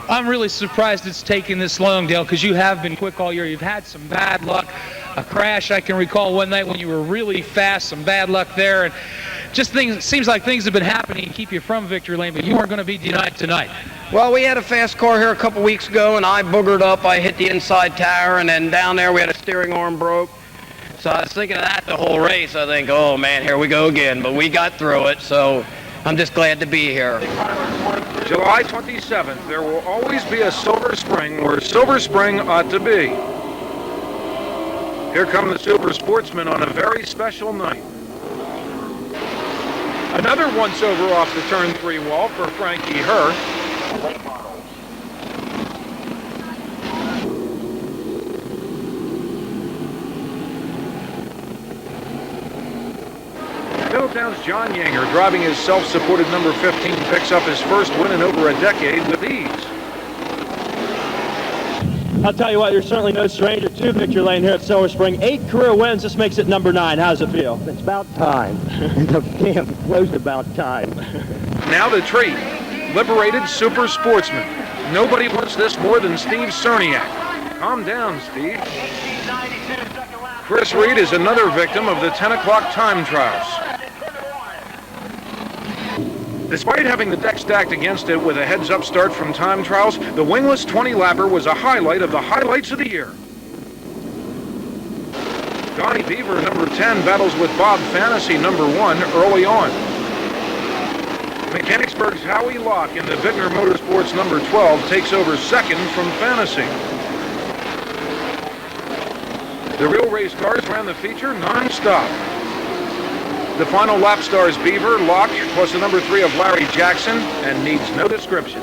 I'm really surprised it's taken this long, Dale, because you have been quick all year. You've had some bad luck. A crash, I can recall one night when you were really fast, some bad luck there. And just things, it seems like things have been happening to keep you from victory lane, but you weren't going to be denied tonight. Well, we had a fast car here a couple weeks ago, and I boogered up. I hit the inside tire, and then down there we had a steering arm broke. So I was thinking of that the whole race. I think, oh, man, here we go again. But we got through it, so I'm just glad to be here. July 27th, there will always be a Silver Spring where Silver Spring ought to be. Here come the Super Sportsmen on a very special night. Another once-over off the turn 3 wall for Frankie Herr. Middletown's John Yanger, driving his self-supported number 15, picks up his first win in over a decade with ease. I'll tell you what, you're certainly no stranger to victory lane here at Silver Spring. 8 career wins. This makes it number 9. How does it feel? It's about time. Damn, close about time. Now the treat. Liberated Super Sportsman. Nobody wants this more than Steve Cerniak. Calm down, Steve. Chris Reed is another victim of the 10 o'clock time trials. Despite having the deck stacked against it with a heads-up start from time trials, the wingless 20-lapper was a highlight of the highlights of the year. Donnie Beaver, number 10, battles with Bob Fantasy, number 1, early on. Mechanicsburg's Howie Locke in the Bittner Motorsports number 12 takes over second from Fantasy. The real race cars ran the feature non-stop. The final lap stars Beaver, Locke, plus the number 3 of Larry Jackson, and needs no description.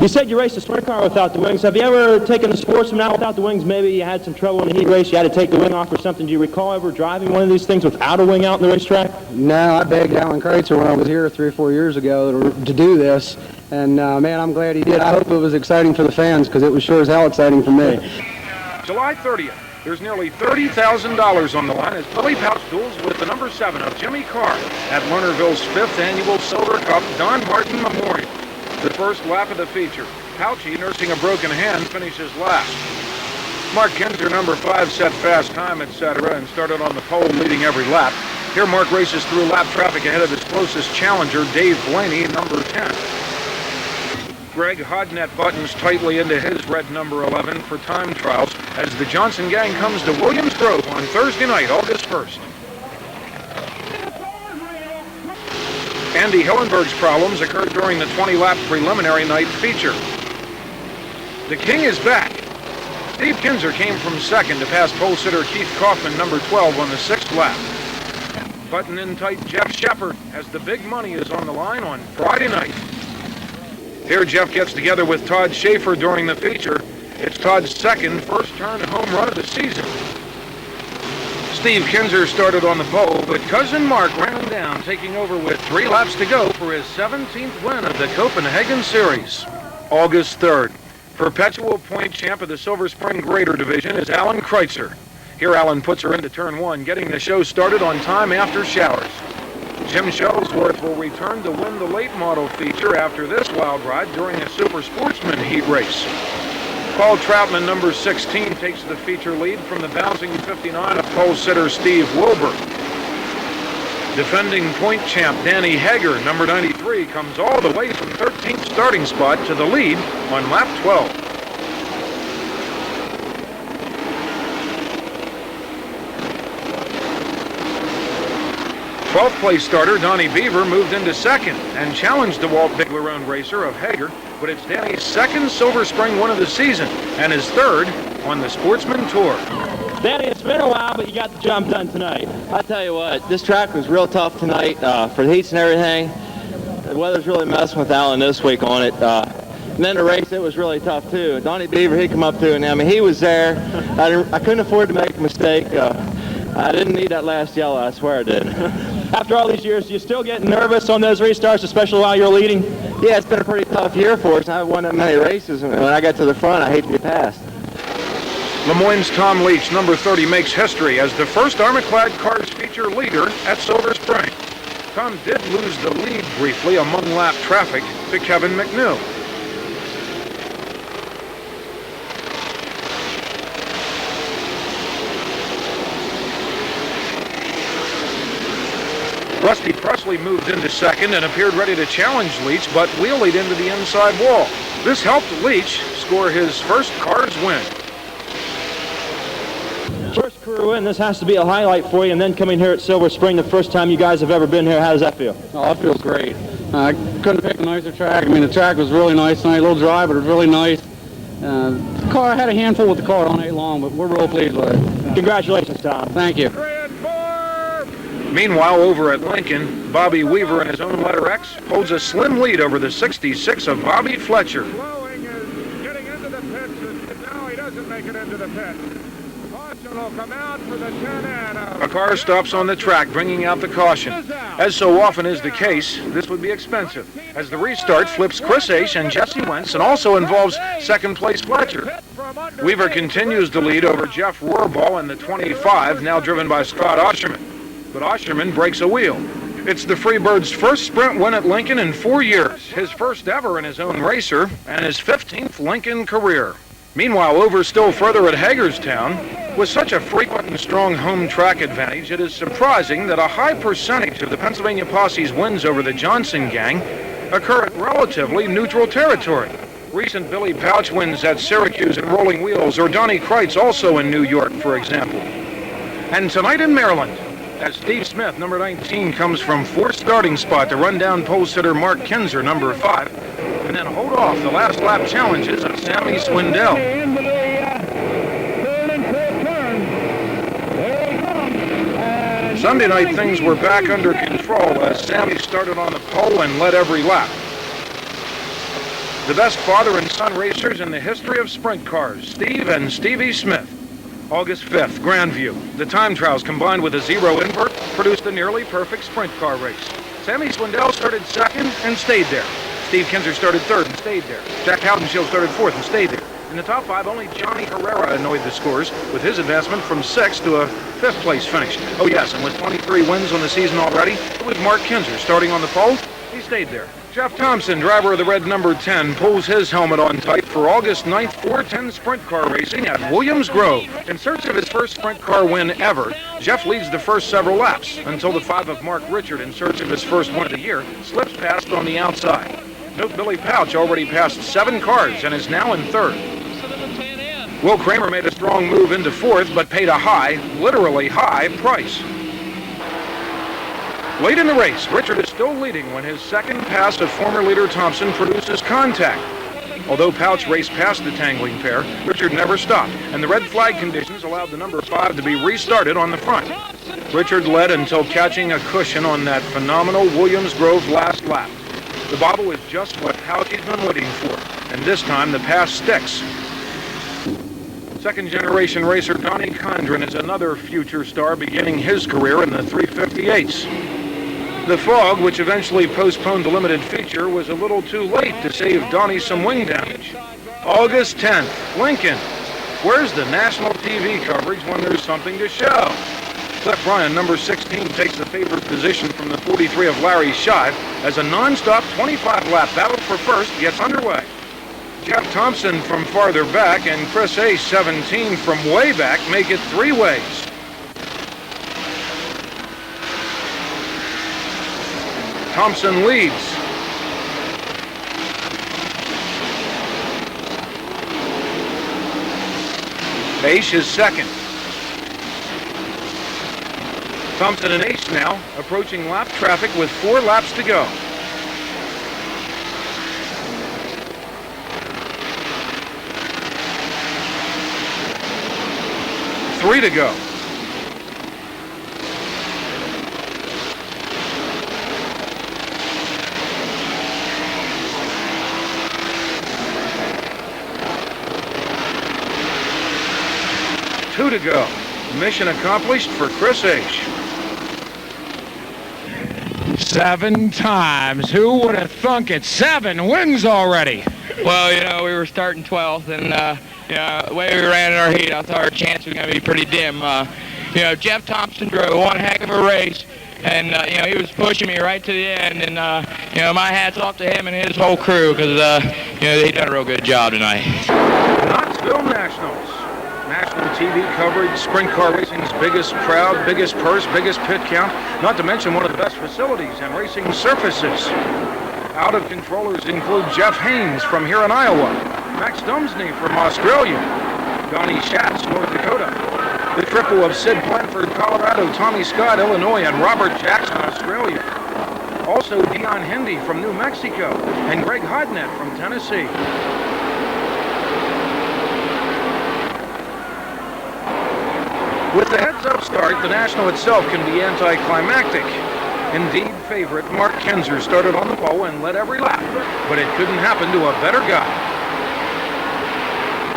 You said you raced a sprint car without the wings. Have you ever taken the Sportsman out without the wings? Maybe you had some trouble in the heat race, you had to take the wing off or something. Do you recall ever driving one of these things without a wing out in the racetrack? No, I begged Alan Kreitzer when I was here 3 or 4 years ago to do this, and man, I'm glad he did. I hope it was exciting for the fans, because it was sure as hell exciting for me. July 30th, there's nearly $30,000 on the line as Billy Pouch duels with the number 7 of Jimmy Carr at Lernerville's 5th annual Silver Cup Don Martin Memorial. The first lap of the feature. Pouchy, nursing a broken hand, finishes last. Mark Kinzer, number 5, set fast time, etc., and started on the pole, leading every lap. Here, Mark races through lap traffic ahead of his closest challenger, Dave Blaney, number 10. Greg Hodnett buttons tightly into his red number 11 for time trials as the Johnson gang comes to Williams Grove on Thursday night, August 1st. Andy Hillenberg's problems occurred during the 20-lap preliminary night feature. The King is back. Steve Kinzer came from second to pass pole sitter Keith Kaufman, number 12, on the 6th lap. Button-in tight Jeff Shepard as the big money is on the line on Friday night. Here Jeff gets together with Todd Schaefer during the feature. It's Todd's second first-turn home run of the season. Steve Kinzer started on the pole, but Cousin Mark ran him down, taking over with 3 laps to go for his 17th win of the Copenhagen Series. August 3rd. Perpetual point champ of the Silver Spring Greater Division is Alan Kreitzer. Here Alan puts her into turn 1, getting the show started on time after showers. Jim Shuttlesworth will return to win the late model feature after this wild ride during a Super Sportsman heat race. Paul Troutman, number 16, takes the feature lead from the bouncing 59 of pole sitter Steve Wilbur. Defending point champ Danny Hager, number 93, comes all the way from 13th starting spot to the lead on lap 12. Twelfth place starter Donnie Beaver moved into second and challenged the Walt Bigler-owned racer of Hager, but it's Danny's second Silver Spring win of the season and his third on the Sportsman Tour. Danny, it's been a while, but you got the job done tonight. I tell you what, this track was real tough tonight for the heats and everything. The weather's really messing with Alan this week on it. And then the race, it was really tough too. Donnie Beaver, he come up to it, and I mean, he was there. I couldn't afford to make a mistake. I didn't need that last yellow, I swear I did. After all these years, you still get nervous on those restarts, especially while you're leading? Yeah, it's been a pretty tough year for us. I haven't won that many races, and when I got to the front, I hate to be passed. Lemoyne's Tom Leach, number 30, makes history as the first Armaclad Cars feature leader at Silver Spring. Tom did lose the lead briefly among lap traffic to Kevin McNew. Rusty Presley moved into second and appeared ready to challenge Leach, but wheelied into the inside wall. This helped Leach score his first Cars win. First career win, this has to be a highlight for you, and then coming here at Silver Spring, the first time you guys have ever been here, how does that feel? Oh, it feels great. I couldn't pick a nicer track. I mean, the track was really nice tonight, a little dry, but it was really nice. The car, I had a handful with the car all night long, but we're real pleased with it. Congratulations, Tom. Thank you. Meanwhile, over at Lincoln, Bobby Weaver in his own letter X holds a slim lead over the 66 of Bobby Fletcher. Blowing is getting into the pits. Now he doesn't make it into the pit. Caution will come out for the 10 A car stops on the track, bringing out the caution. As so often is the case, this would be expensive, as the restart flips Chris Ash and Jesse Wentz and also involves second-place Fletcher. Weaver continues to lead over Jeff Rohrball in the 25, now driven by Scott Osherman. But Osherman breaks a wheel. It's the Freebird's first sprint win at Lincoln in 4 years, his first ever in his own racer, and his 15th Lincoln career. Meanwhile, over still further at Hagerstown, with such a frequent and strong home track advantage, it is surprising that a high percentage of the Pennsylvania Posse's wins over the Johnson gang occur at relatively neutral territory. Recent Billy Pouch wins at Syracuse and Rolling Wheels, or Donnie Kreitz also in New York, for example. And tonight in Maryland, as Steve Smith, number 19, comes from fourth starting spot to run down pole sitter Mark Kinzer, number 5, and then hold off the last lap challenges of Sammy Swindell. Sunday night things were back under control as Sammy started on the pole and led every lap. The best father and son racers in the history of sprint cars, Steve and Stevie Smith. August 5th, Grandview. The time trials combined with a zero invert produced a nearly perfect sprint car race. Sammy Swindell started second and stayed there. Steve Kinzer started third and stayed there. Jack Howdenshield started fourth and stayed there. In the top 5, only Johnny Herrera annoyed the scores with his advancement from 6th to a 5th place finish. Oh yes, and with 23 wins on the season already, it was Mark Kinzer starting on the pole. He stayed there. Jeff Thompson, driver of the red number 10, pulls his helmet on tight for August 9th 410 sprint car racing at Williams Grove. In search of his first sprint car win ever, Jeff leads the first several laps until the 5 of Mark Richard, in search of his first win of the year, slips past on the outside. Note Billy Pouch already passed 7 cars and is now in 3rd. Will Kramer made a strong move into 4th, but paid a high, literally high, price. Late in the race, Richard is still leading when his second pass of former leader Thompson produces contact. Although Pouch raced past the tangling pair, Richard never stopped, and the red flag conditions allowed the number 5 to be restarted on the front. Richard led until catching a cushion on that phenomenal Williams Grove last lap. The bobble is just what Pouch has been waiting for, and this time the pass sticks. Second-generation racer Donnie Condren is another future star beginning his career in the 358s. The fog, which eventually postponed the limited feature, was a little too late to save Donnie some wing damage. August 10th, Lincoln. Where's the national TV coverage when there's something to show? Cliff Ryan, number 16, takes the favored position from the 43 of Larry Shive as a non-stop 25-lap battle for first gets underway. Jeff Thompson from farther back and Chris Ace, 17, from way back make it 3 ways. Thompson leads. Ace is second. Thompson and Ace now approaching lap traffic with 4 laps to go. Three to go. Two to go. Mission accomplished for Chris H. 7 times. Who would have thunk it? 7 wins already. Well, you know, we were starting 12th, and the way we ran in our heat, I thought our chance was going to be pretty dim. You know, Jeff Thompson drove one heck of a race, and you know, he was pushing me right to the end, and you know, my hat's off to him and his whole crew, because you know, he done a real good job tonight. Knoxville Nationals. National TV coverage, sprint car racing's biggest crowd, biggest purse, biggest pit count, not to mention one of the best facilities and racing surfaces. Out of controllers include Jeff Haynes from here in Iowa, Max Dumsney from Australia, Donnie Schatz, North Dakota, the triple of Sid Blanford, Colorado, Tommy Scott, Illinois, and Robert Jackson, Australia. Also Dion Hendy from New Mexico and Greg Hodnett from Tennessee. With the heads-up start, the National itself can be anticlimactic. Indeed, favorite Mark Kinzer started on the pole and led every lap, but it couldn't happen to a better guy.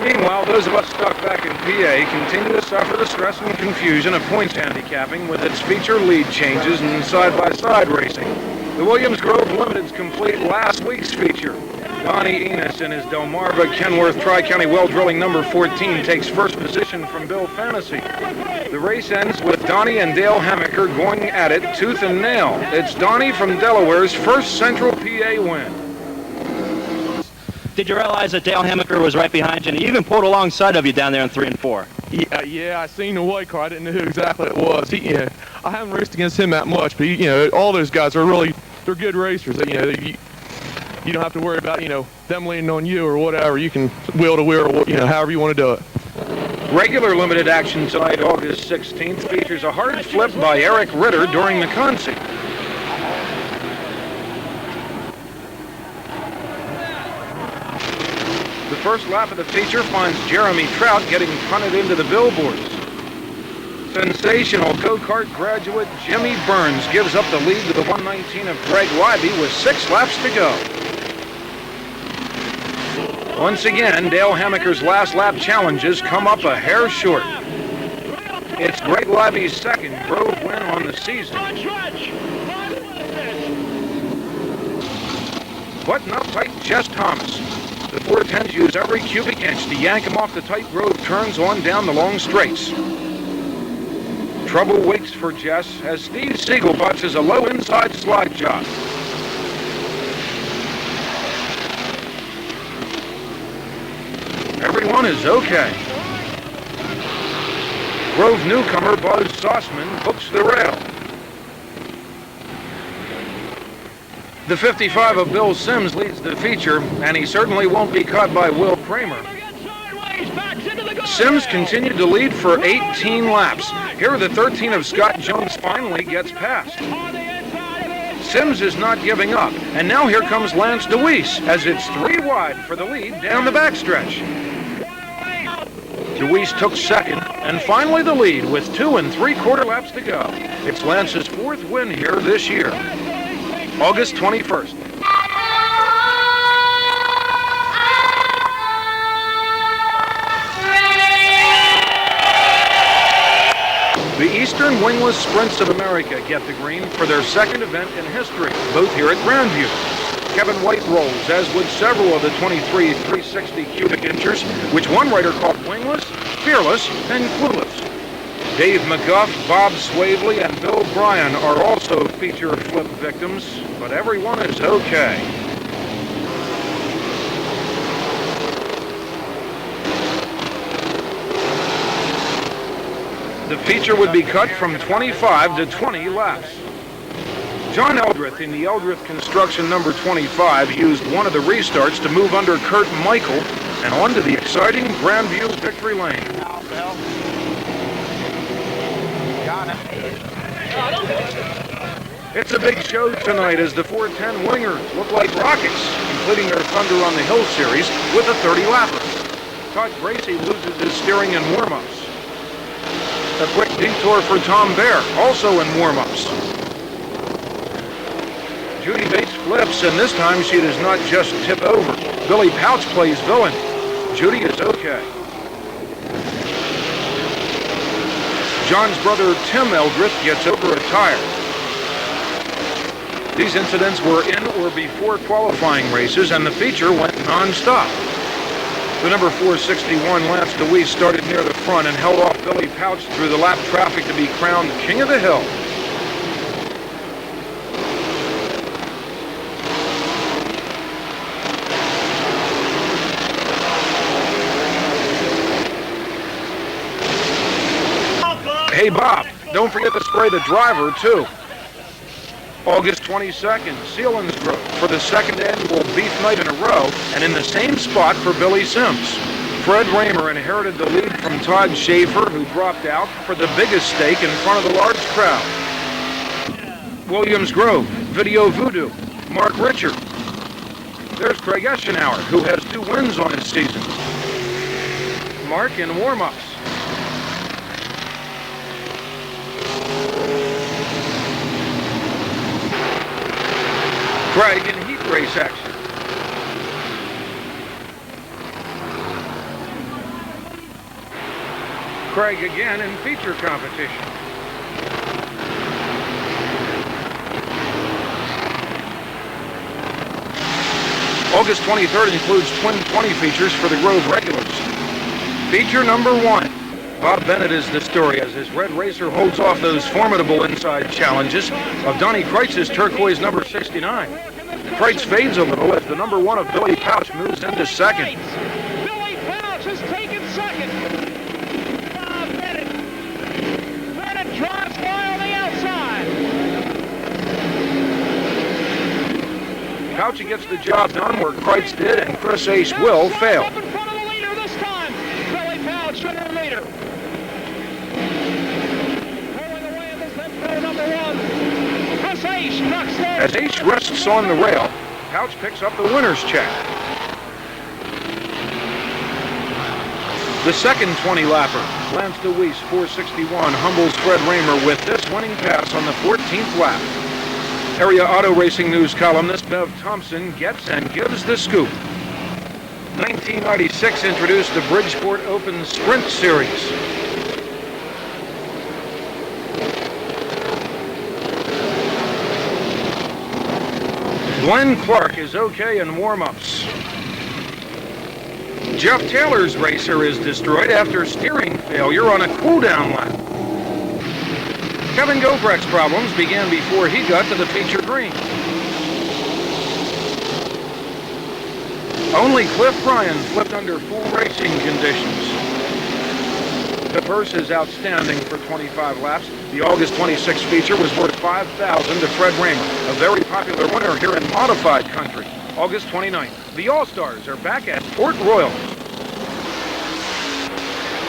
Meanwhile, those of us stuck back in PA continue to suffer the stress and confusion of points handicapping with its feature lead changes and side-by-side racing. The Williams Grove Limited's complete last week's feature. Donnie Enos in his Delmarva Kenworth Tri-County Well Drilling number 14 takes first position from Bill Fantasy. The race ends with Donnie and Dale Hamaker going at it tooth and nail. It's Donnie from Delaware's first Central PA win. Did you realize that Dale Hamaker was right behind you, and he even pulled alongside of you down there in 3 and 4? Yeah, I seen the white car. I didn't know who exactly it was. I haven't raced against him that much, but all those guys are they're good racers. You don't have to worry about them leaning on you or whatever. You can wheel to wheel, or however you want to do it. Regular limited action tonight, August 16th, features a hard flip by Eric Ritter during the concert. The first lap of the feature finds Jeremy Trout getting punted into the billboards. Sensational go-kart graduate Jimmy Burns gives up the lead to the 119 of Greg Wybe with 6 laps to go. Once again, Dale Hamaker's last lap challenges come up a hair short. It's Greg Wybe's second Grove win on the season. Button up tight Jess Thomas. The 410s use every cubic inch to yank him off the tight Grove turns on down the long straights. Trouble waits for Jess as Steve Siegel botches a low inside slide job. Everyone is okay. Grove newcomer Buzz Sossman books the rail. The 55 of Bill Sims leads the feature, and he certainly won't be caught by Will Kramer. Sims continued to lead for 18 laps. Here the 13 of Scott Jones finally gets past. Sims is not giving up, and now here comes Lance DeWeese as it's 3 wide for the lead down the backstretch. DeWeese took second, and finally the lead with 2 3/4 laps to go. It's Lance's 4th win here this year. August 21st. The Eastern Wingless Sprints of America get the green for their second event in history, both here at Grandview. Kevin White rolls, as would several of the 23 360 cubic inchers, which one writer called wingless, fearless, and clueless. Dave McGuff, Bob Swavely, and Bill Bryan are also feature flip victims, but everyone is okay. The feature would be cut from 25 to 20 laps. John Eldrith in the Eldrith Construction number 25 used one of the restarts to move under Kurt Michael and onto the exciting Grandview Victory Lane. It's a big show tonight as the 410 wingers look like rockets, including their Thunder on the Hill series with a 30-lapper. Todd Bracey loses his steering in warm-ups. A quick detour for Tom Baer, also in warm-ups. Judy Bates flips, and this time she does not just tip over. Billy Pouch plays villain. Judy is okay. John's brother Tim Eldrith gets over a tire. These incidents were in or before qualifying races, and the feature went non-stop. The number 461 Lance DeWeese started near the front and held off Billy Pouch through the lap traffic to be crowned King of the Hill. Hey Bob, don't forget to spray the driver too. August 22nd, Selinsgrove for the second annual Beef Night in a row, and in the same spot for Billy Sims. Fred Raymer inherited the lead from Todd Schaefer, who dropped out for the biggest stake in front of the large crowd. Williams Grove, Video Voodoo, Mark Richard. There's Craig Eschenauer, who has 2 wins on his season. Mark in warm-ups. Craig in heat race action. Craig again in feature competition. August 23rd includes twin 20 features for the Grove regulars. Feature number 1. Bob Bennett is the story as his red racer holds off those formidable inside challenges of Donnie Kreitz's turquoise number 69. Kreitz fades a little as the number 1 of Billy Pouch moves into second. Billy Pouch has taken second. Bennett drives by on the outside. Pouchy gets the job done where Kreitz did, and Chris Ace will fail. Up in front of the leader this time. Billy Pouch under the leader. Rolling away in this head number 1. Chris Ace knocks there. As Ace rests on the rail, Pouch picks up the winner's check. The second 20-lapper, Lance DeWeese, 461, humbles Fred Raymer with this winning pass on the 14th lap. Area Auto Racing News columnist Bev Thompson gets and gives the scoop. 1996 introduced the Bridgeport Open Sprint Series. Glenn Clark is okay in warm-ups. Jeff Taylor's racer is destroyed after steering failure on a cool-down lap. Kevin Gobrecht's problems began before he got to the feature green. Only Cliff Bryan flipped under full racing conditions. The purse is outstanding for 25 laps. The August 26 feature was worth $5,000 to Fred Raymer, a very popular winner here in modified country. August 29th, the All-Stars are back at Port Royal.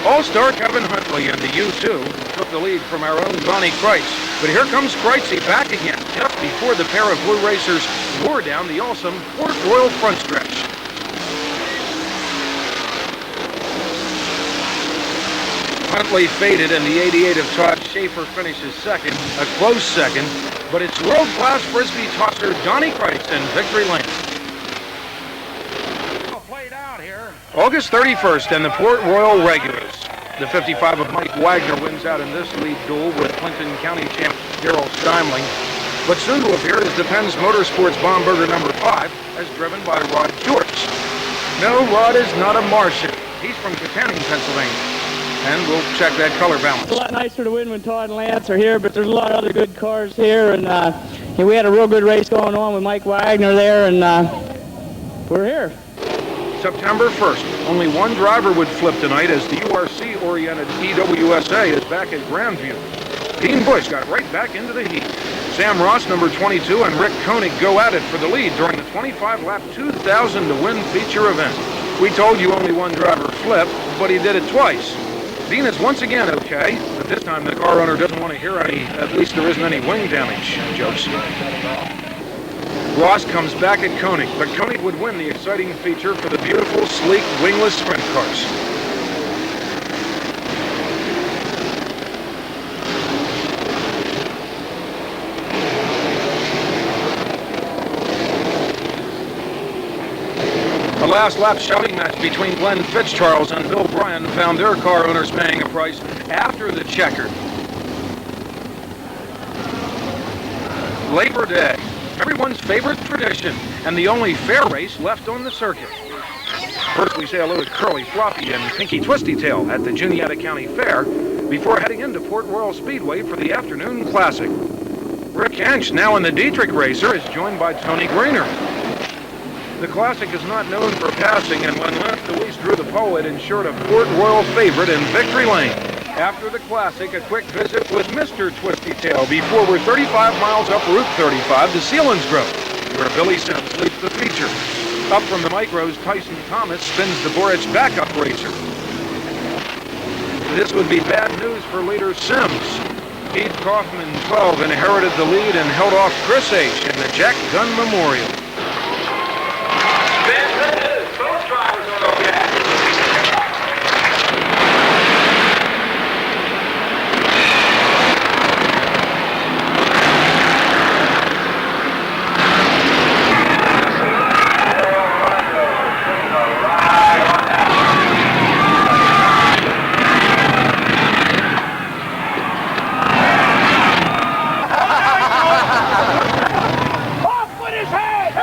All-Star Kevin Huntley in the U2 took the lead from our own Bonnie Kreitz. But here comes Kreitzey back again, just before the pair of blue racers wore down the awesome Port Royal front stretch. Huntley faded, and the 88 of Todd Schaefer finishes second, a close second, but it's world-class Frisbee tosser Donnie Kreitz in victory lane. August 31st and the Port Royal Regulars. The 55 of Mike Wagner wins out in this lead duel with Clinton County champ Darrell Steimling. But soon to appear is the Penn's Motorsports Baumberger number 5, as driven by Rod George. No, Rod is not a Martian. He's from Katanning, Pennsylvania. And we'll check that color balance. It's a lot nicer to win when Todd and Lance are here, but there's a lot of other good cars here, and we had a real good race going on with Mike Wagner there, and we're here. September 1st, only one driver would flip tonight as the URC-oriented EWSA is back at Grandview. Dean Bush got right back into the heat. Sam Ross, number 22, and Rick Koenig go at it for the lead during the 25-lap 2,000 to win feature event. We told you only one driver flipped, but he did it twice. Dean is once again okay, but this time the car owner doesn't want to hear any, at least there isn't any wing damage jokes. Ross comes back at Koenig, but Koenig would win the exciting feature for the beautiful, sleek, wingless sprint cars. The last lap shouting match between Glenn Fitzcharles and Bill Bryan found their car owners paying a price after the checker. Labor Day, everyone's favorite tradition, and the only fair race left on the circuit. First we say hello to Curly Floppy and Pinky Twisty Tail at the Juniata County Fair before heading into Port Royal Speedway for the afternoon classic. Rick Hench, now in the Dietrich Racer, is joined by Tony Greener. The Classic is not known for passing, and when Lance DeWeese drew the pole, it ensured a Port Royal favorite in victory lane. After the Classic, a quick visit with Mr. Twisty Tail before we're 35 miles up Route 35 to Selinsgrove, where Billy Sims leads the feature. Up from the micros, Tyson Thomas spins the Boric backup racer. This would be bad news for leader Sims. Keith Kaufman, 12, inherited the lead and held off Chris H. in the Jack Gunn Memorial. Both drivers are okay. Off with his head!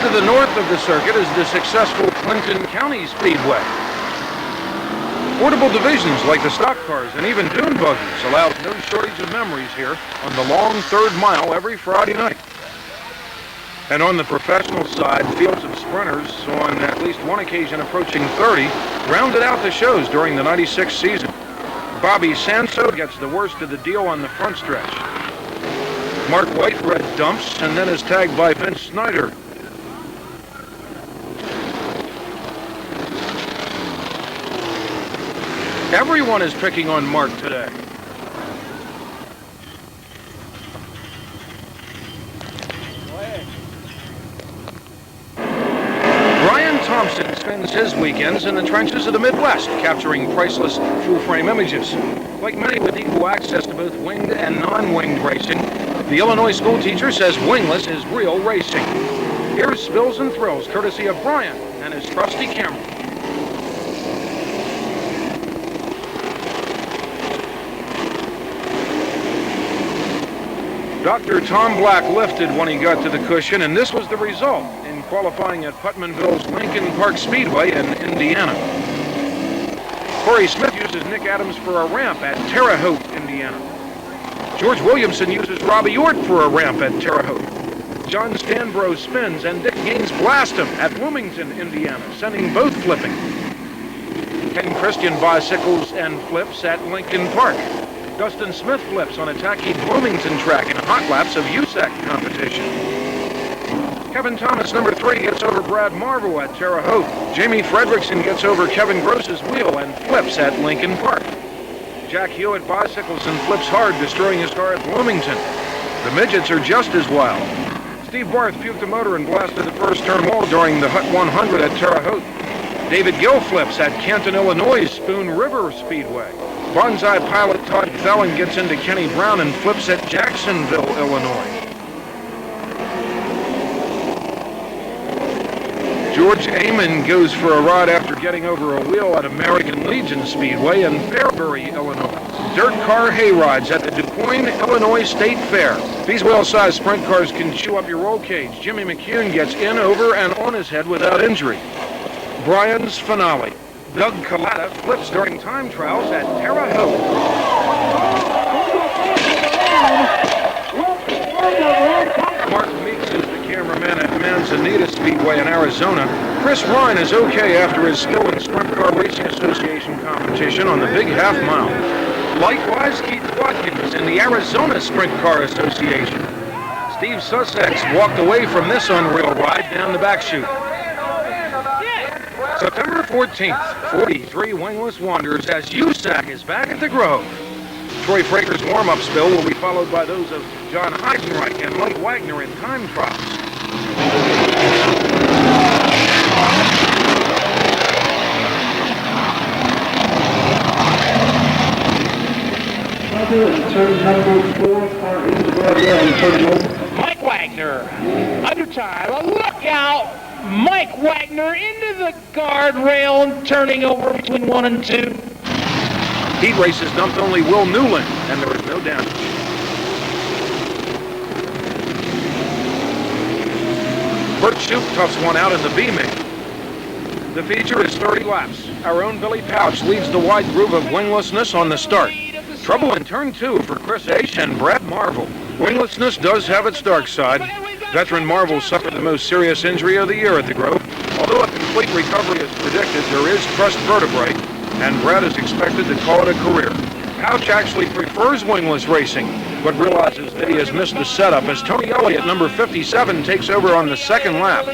to the north of the circuit is the successful Clinton County Speedway. Portable divisions like the stock cars and even dune buggies allows no shortage of memories here on the long third mile every Friday night. And on the professional side, fields of sprinters on at least one occasion approaching 30 rounded out the shows during the 96 season. Bobby Sanso gets the worst of the deal on the front stretch. Mark Whitebread dumps and then is tagged by Vince Snyder. Everyone is picking on Mark today. Brian Thompson spends his weekends in the trenches of the Midwest, capturing priceless full-frame images. Like many with equal access to both winged and non-winged racing, the Illinois school teacher says wingless is real racing. Here's Spills and Thrills, courtesy of Brian and his trusty camera. Dr. Tom Black lifted when he got to the cushion, and this was the result in qualifying at Putmanville's Lincoln Park Speedway in Indiana. Corey Smith uses Nick Adams for a ramp at Terre Haute, Indiana. George Williamson uses Robbie Ort for a ramp at Terre Haute. John Stanbro spins and Dick Gaines blast him at Bloomington, Indiana, sending both flipping. Ken Christian bicycles and flips at Lincoln Park. Dustin Smith flips on a tacky Bloomington track in hot laps of USAC competition. Kevin Thomas, number 3, gets over Brad Marvel at Terre Haute. Jamie Fredrickson gets over Kevin Gross's wheel and flips at Lincoln Park. Jack Hewitt bicycles and flips hard, destroying his car at Bloomington. The midgets are just as wild. Steve Barth puked a motor and blasted the first turn wall during the Hut 100 at Terre Haute. David Gill flips at Canton, Illinois' Spoon River Speedway. Bonsai pilot Todd Thelen gets into Kenny Brown and flips at Jacksonville, Illinois. George Amon goes for a ride after getting over a wheel at American Legion Speedway in Fairbury, Illinois. Dirt car hayrides at the DuQuoin, Illinois State Fair. These well-sized sprint cars can chew up your roll cage. Jimmy McCune gets in, over, and on his head without injury. Brian's finale. Doug Collada flips during time trials at Terre Haute. Mark Meeks is the cameraman at Manzanita Speedway in Arizona. Chris Ryan is okay after his skill in Sprint Car Racing Association competition on the big half mile. Likewise, Keith Watkins in the Arizona Sprint Car Association. Steve Sussex walked away from this unreal ride down the back chute. September 14th, 43 wingless wonders as USAC is back at the Grove. Troy Fraker's warm-up spill will be followed by those of John Heidenreich and Mike Wagner in time trials. Mike Wagner, under time, look out! Mike Wagner into the guardrail and turning over between 1 and 2. Heat races dumped only Will Newland, and there was no damage. Bert Shoup toughs one out in the B main. The feature is 30 laps. Our own Billy Pouch leads the wide groove of winglessness on the start. Trouble in turn 2 for Chris H. and Brad Marvel. Winglessness does have its dark side. Veteran Marvel suffered the most serious injury of the year at the Grove. Although a complete recovery is predicted, there is crushed vertebrae, and Brad is expected to call it a career. Pouch actually prefers wingless racing, but realizes that he has missed the setup as Tony Elliott, number 57, takes over on the second lap.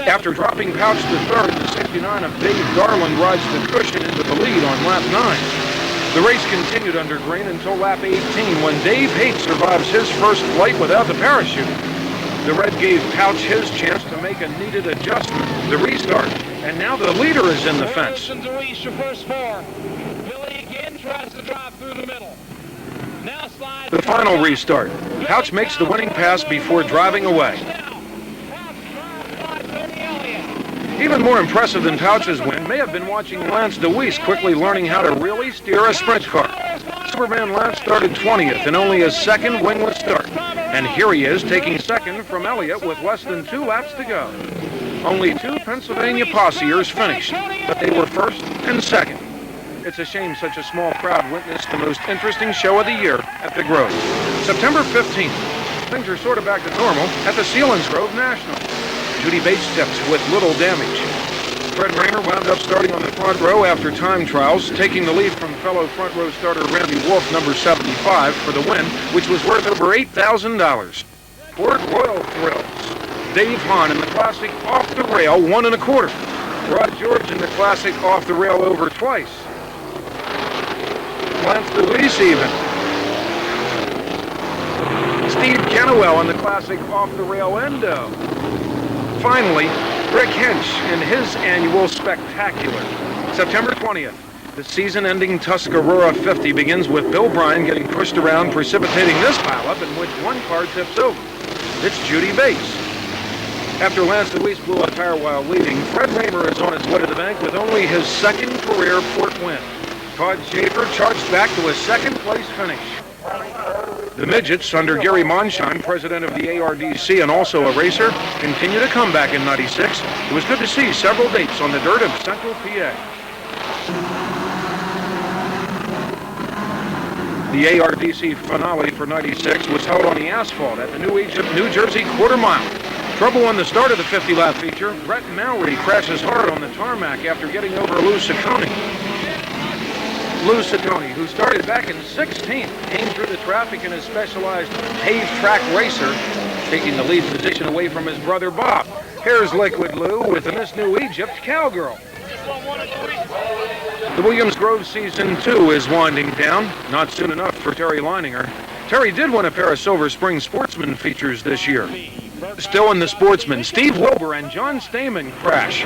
After dropping Pouch to third, the 69 of Dave Garland rides the cushion into the lead on lap 9. The race continued under green until lap 18, when Dave Haight survives his first flight without the parachute. The red gave Pouch his chance to make a needed adjustment, the restart, and now the leader is in the fence. The final restart. Pouch makes the winning pass before driving away. Even more impressive than Pouch's win may have been watching Lance DeWeese quickly learning how to really steer a sprint car. Superman Lance started 20th in only his second wingless start. And here he is taking second from Elliott with less than 2 laps to go. Only 2 Pennsylvania Posseers finished, but they were first and second. It's a shame such a small crowd witnessed the most interesting show of the year at the Grove. September 15th, things are sort of back to normal at the Selinsgrove National. Judy Bates steps with little damage. Fred Raymer wound up starting on the front row after time trials, taking the lead from fellow front row starter Randy Wolf, number 75, for the win, which was worth over $8,000. Port Royal thrills. Dave Hahn in the Classic off the rail, 1 1/4. Rod George in the Classic off the rail over twice. Lance DeWeese even. Steve Kennewell in the Classic off the rail endo. Finally, Rick Hinch in his annual spectacular. September 20th, the season-ending Tuscarora 50 begins with Bill Bryan getting pushed around, precipitating this pileup in which one car tips over. It's Judy Bates. After Lance DeWeese blew a tire while leading, Fred Raymer is on his way to the bank with only his second career port win. Todd Schaefer charged back to a second-place finish. The Midgets, under Gary Monsheim, president of the ARDC and also a racer, continue to come back in '96. It was good to see several dates on the dirt of Central PA. The ARDC finale for '96 was held on the asphalt at the New Egypt, New Jersey quarter mile. Trouble on the start of the 50-lap feature. Brett Mowry crashes hard on the tarmac after getting over Lou Ciccone. Lou Ciccone, who started back in 16th, came through the traffic in his specialized paved track racer, taking the lead position away from his brother Bob. Here's Liquid Lou with the Miss New Egypt Cowgirl. The Williams Grove Season 2 is winding down. Not soon enough for Terry Leininger. Terry did win a pair of Silver Spring Sportsman features this year. Still in the Sportsman, Steve Wilbur and John Stamen crash.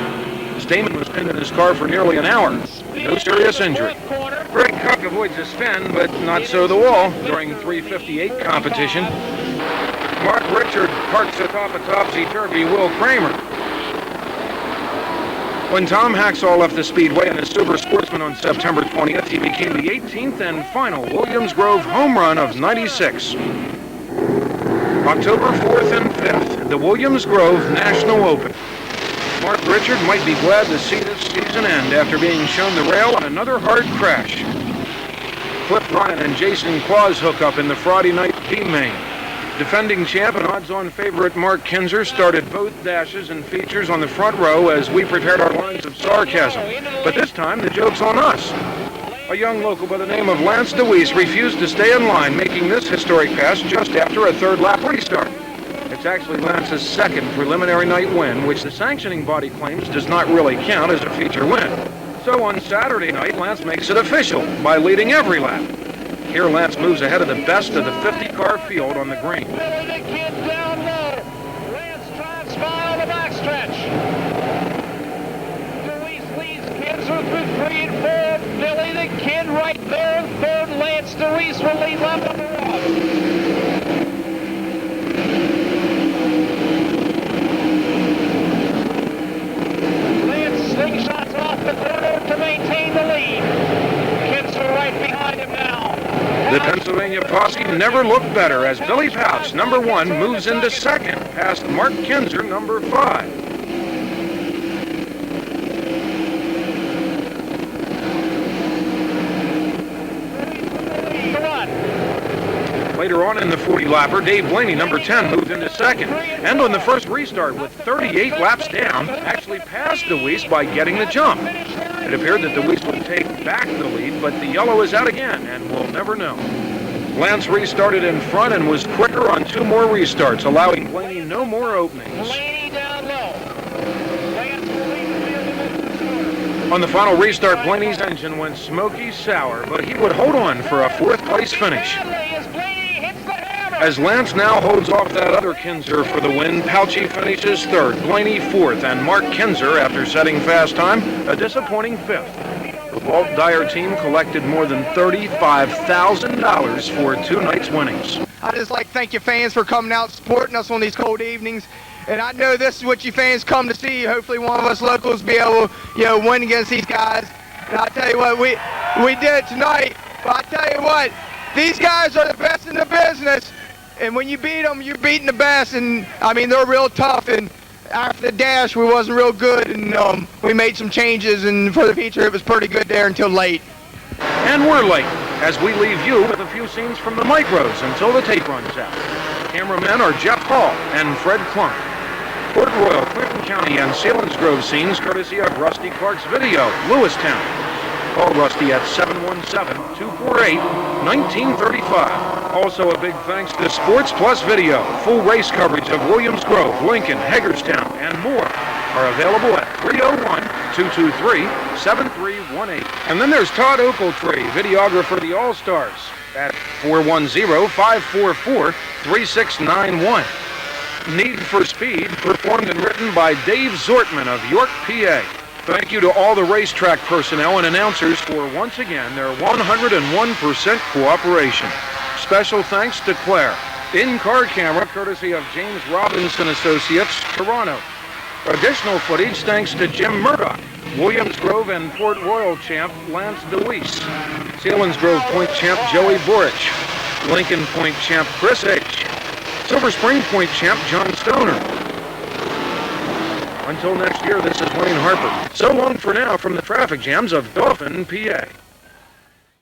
Stamen was pinned in his car for nearly an hour. No serious injury. Greg Koch avoids a spin, but not so the wall during 3:58 competition. Mark Richard parks atop a topsy-turvy Will Kramer. When Tom Hacksaw left the Speedway in his Super Sportsman on September 20th, he became the 18th and final Williams Grove home run of '96. October 4th and 5th, the Williams Grove National Open. Mark Richard might be glad to see this season end after being shown the rail on another hard crash. Cliff Ryan and Jason Claus hook up in the Friday night B-Main. Defending champ and odds-on favorite Mark Kinzer started both dashes and features on the front row as we prepared our lines of sarcasm. But this time, the joke's on us. A young local by the name of Lance DeWeese refused to stay in line, making this historic pass just after a third-lap restart. It's actually Lance's second preliminary night win, which the sanctioning body claims does not really count as a feature win. So on Saturday night, Lance makes it official by leading every lap. Here, Lance moves ahead of the best of the 50-car field on the green. Billy the Kid down low. Lance drives by on the backstretch. DeWeese leads Kinzer through 3 and 4. Billy the Kid right there in third. Lance DeWeese will lead lap number 1. Slingshots off the corner to maintain the lead. Kinzer right behind him now. The Pennsylvania posse never looked better as Billy Pouch, number 1, moves into second past Mark Kinzer, number 5. Later on in the 40-lapper, Dave Blaney, number 10, moved into second. And on the first restart, with 38 laps down, actually passed DeWeese by getting the jump. It appeared that DeWeese would take back the lead, but the yellow is out again, and we'll never know. Lance restarted in front and was quicker on 2 more restarts, allowing Blaney no more openings. Blaney down low. On the final restart, Blaney's engine went smoky sour, but he would hold on for a 4th-place finish. As Lance now holds off that other Kinzer for the win, Pouchy finishes 3rd, Blaney 4th, and Mark Kinzer, after setting fast time, a disappointing 5th. The Walt Dyer team collected more than $35,000 for 2 nights' winnings. I'd just like to thank you fans for coming out and supporting us on these cold evenings. And I know this is what you fans come to see. Hopefully one of us locals be able to, win against these guys. And I tell you what, we did it tonight. Well, I tell you what, these guys are the best in the business. And when you beat them, you're beating the best. And, I mean, they're real tough. And after the dash, we wasn't real good. And we made some changes. And for the feature, it was pretty good there until late. And we're late, as we leave you with a few scenes from the micros until the tape runs out. Cameramen are Jeff Hall and Fred Klunk. Port Royal, Clinton County, and Selinsgrove scenes courtesy of Rusty Clark's Video, Lewistown. Call Rusty at 717-248-1935. Also a big thanks to Sports Plus Video. Full race coverage of Williams Grove, Lincoln, Hagerstown, and more are available at 301-223-7318. And then there's Todd Oakletree, videographer of the All-Stars, at 410-544-3691. Need for Speed, performed and written by Dave Zortman of York, PA. Thank you to all the racetrack personnel and announcers for, once again, their 101% cooperation. Special thanks to Claire. In-car camera, courtesy of James Robinson Associates, Toronto. Additional footage thanks to Jim Murdoch, Williams Grove and Port Royal champ Lance DeWeese, Selinsgrove Point champ Joey Borich, Lincoln Point champ Chris H., Silver Spring Point champ John Stoner. Until next year, this is Wayne Harper. So long for now from the traffic jams of Dauphin, PA.